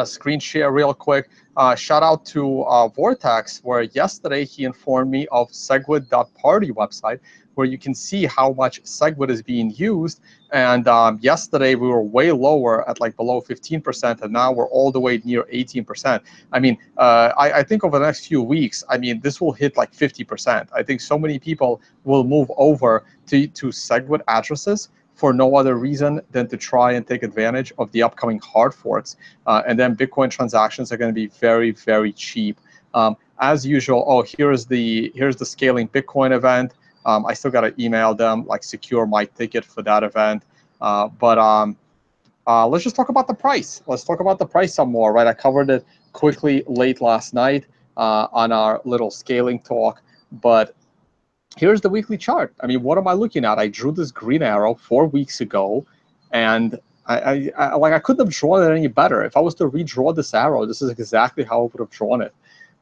screen share real quick. Shout out to Vortex, where yesterday he informed me of SegWit.party website, where you can see how much SegWit is being used. And yesterday we were way lower at like below 15%, and now we're all the way near 18%. I mean, I think over the next few weeks, I mean, this will hit like 50%. I think so many people will move over to SegWit addresses for no other reason than to try and take advantage of the upcoming hard forks. And then Bitcoin transactions are going to be very, very cheap. As usual, oh, here's the Scaling Bitcoin event. I still got to email them, like secure my ticket for that event. Let's just talk about the price. Let's talk about the price some more, right? I covered it quickly late last night on our little scaling talk, but here's the weekly chart. I mean, what am I looking at? I drew this green arrow 4 weeks ago, and I couldn't have drawn it any better. If I was to redraw this arrow, this is exactly how I would have drawn it.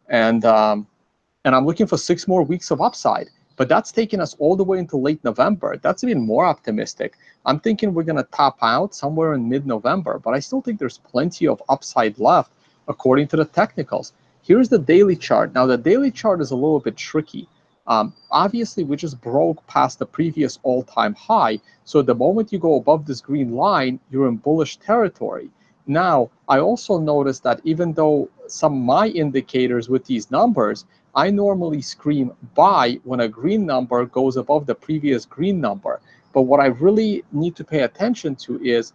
And I'm looking for 6 more weeks of upside. But that's taking us all the way into late November. That's even more optimistic. I'm thinking we're going to top out somewhere in mid-November, but I still think there's plenty of upside left according to the technicals. Here's the daily chart. Now, the daily chart is a little bit tricky. Obviously, we just broke past the previous all-time high. So the moment you go above this green line, you're in bullish territory. Now, I also noticed that even though some of my indicators with these numbers, I normally scream buy when a green number goes above the previous green number. But what I really need to pay attention to is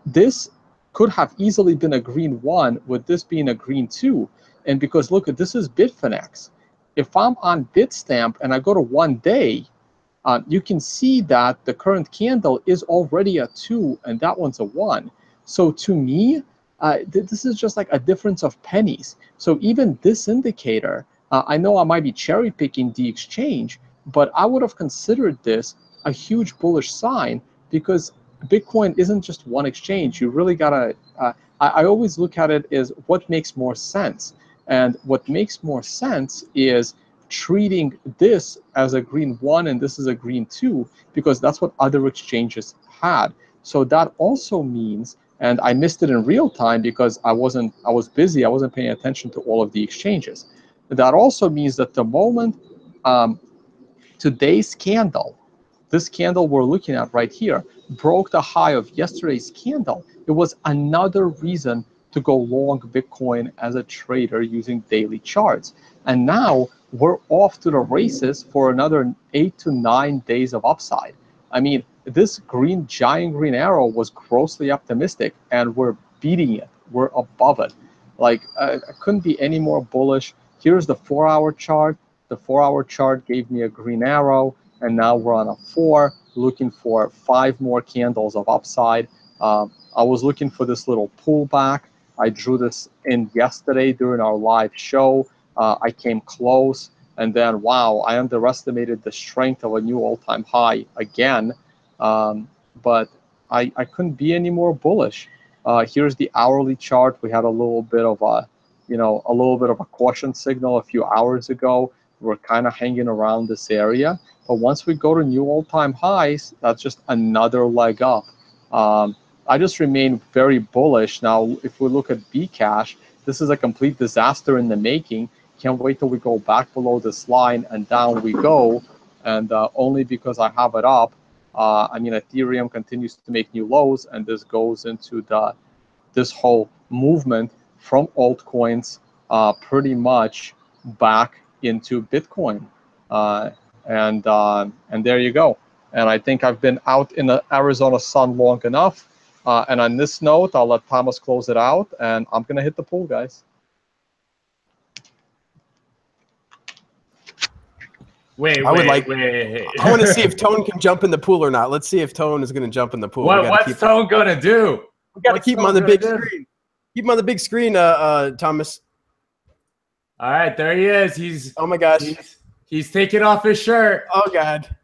this could have easily been a green 1 with this being a green 2. And because look, this is Bitfinex. If I'm on Bitstamp and I go to 1 day, you can see that the current candle is already a 2 and that one's a 1. So to me, this is just like a difference of pennies. So even this indicator, I know I might be cherry picking the exchange, but I would have considered this a huge bullish sign because Bitcoin isn't just one exchange. You really gotta, I always look at it as what makes more sense. And what makes more sense is treating this as a green 1 and this is a green 2 because that's what other exchanges had. So that also means, and I missed it in real time because I was busy, I wasn't paying attention to all of the exchanges. That also means that the moment today's candle, this candle we're looking at right here, broke the high of yesterday's candle, it was another reason to go long Bitcoin as a trader using daily charts. And now we're off to the races for another 8 to 9 days of upside. I mean, this giant green arrow was grossly optimistic, and we're beating it. We're above it. Like, I couldn't be any more bullish. Here's the 4-hour chart. The 4-hour chart gave me a green arrow, and now we're on a 4, looking for 5 more candles of upside. I was looking for this little pullback. I drew this in yesterday during our live show. I came close, and then, wow, I underestimated the strength of a new all-time high again. But I couldn't be any more bullish. Here's the hourly chart. We had a little bit of a, a caution signal a few hours ago. We're kind of hanging around this area. But once we go to new all-time highs, that's just another leg up. I just remain very bullish. Now, if we look at Bcash, this is a complete disaster in the making. Can't wait till we go back below this line and down we go. And only because I have it up, I mean, Ethereum continues to make new lows, and this goes into this whole movement from altcoins pretty much back into Bitcoin. And there you go. And I think I've been out in the Arizona sun long enough. And on this note, I'll let Thomas close it out, and I'm going to hit the pool, guys. Wait. I want to see if Tone can jump in the pool or not. Let's see if Tone is going to jump in the pool. What's Tone going to do? We got to keep him on the big screen. Keep him on the big screen, Thomas. All right, there he is. Oh my gosh. He's taking off his shirt. Oh God.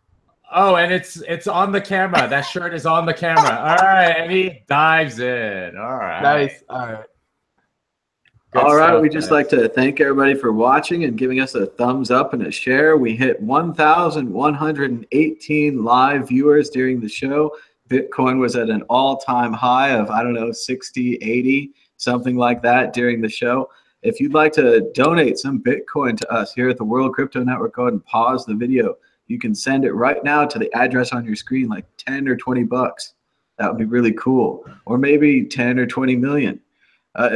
Oh, and it's on the camera. That shirt is on the camera. All right, and he dives in. All right. Nice. All right. All right, we'd just like to thank everybody for watching and giving us a thumbs up and a share. We hit 1,118 live viewers during the show. Bitcoin was at an all-time high of, I don't know, 60, 80, something like that during the show. If you'd like to donate some Bitcoin to us here at the World Crypto Network, go ahead and pause the video. You can send it right now to the address on your screen, like 10 or 20 bucks. That would be really cool. Or maybe 10 or 20 million.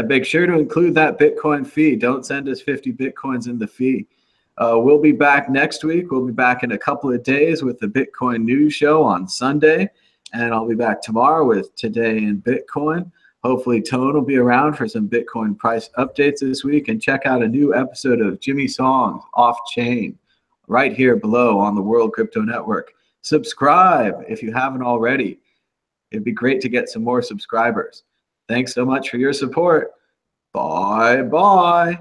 Make sure to include that Bitcoin fee. Don't send us 50 Bitcoins in the fee. We'll be back next week. We'll be back in a couple of days with the Bitcoin News Show on Sunday. And I'll be back tomorrow with Today in Bitcoin. Hopefully Tone will be around for some Bitcoin price updates this week. And check out a new episode of Jimmy Song's Off Chain right here below on the World Crypto Network. Subscribe if you haven't already. It'd be great to get some more subscribers. Thanks so much for your support. Bye-bye.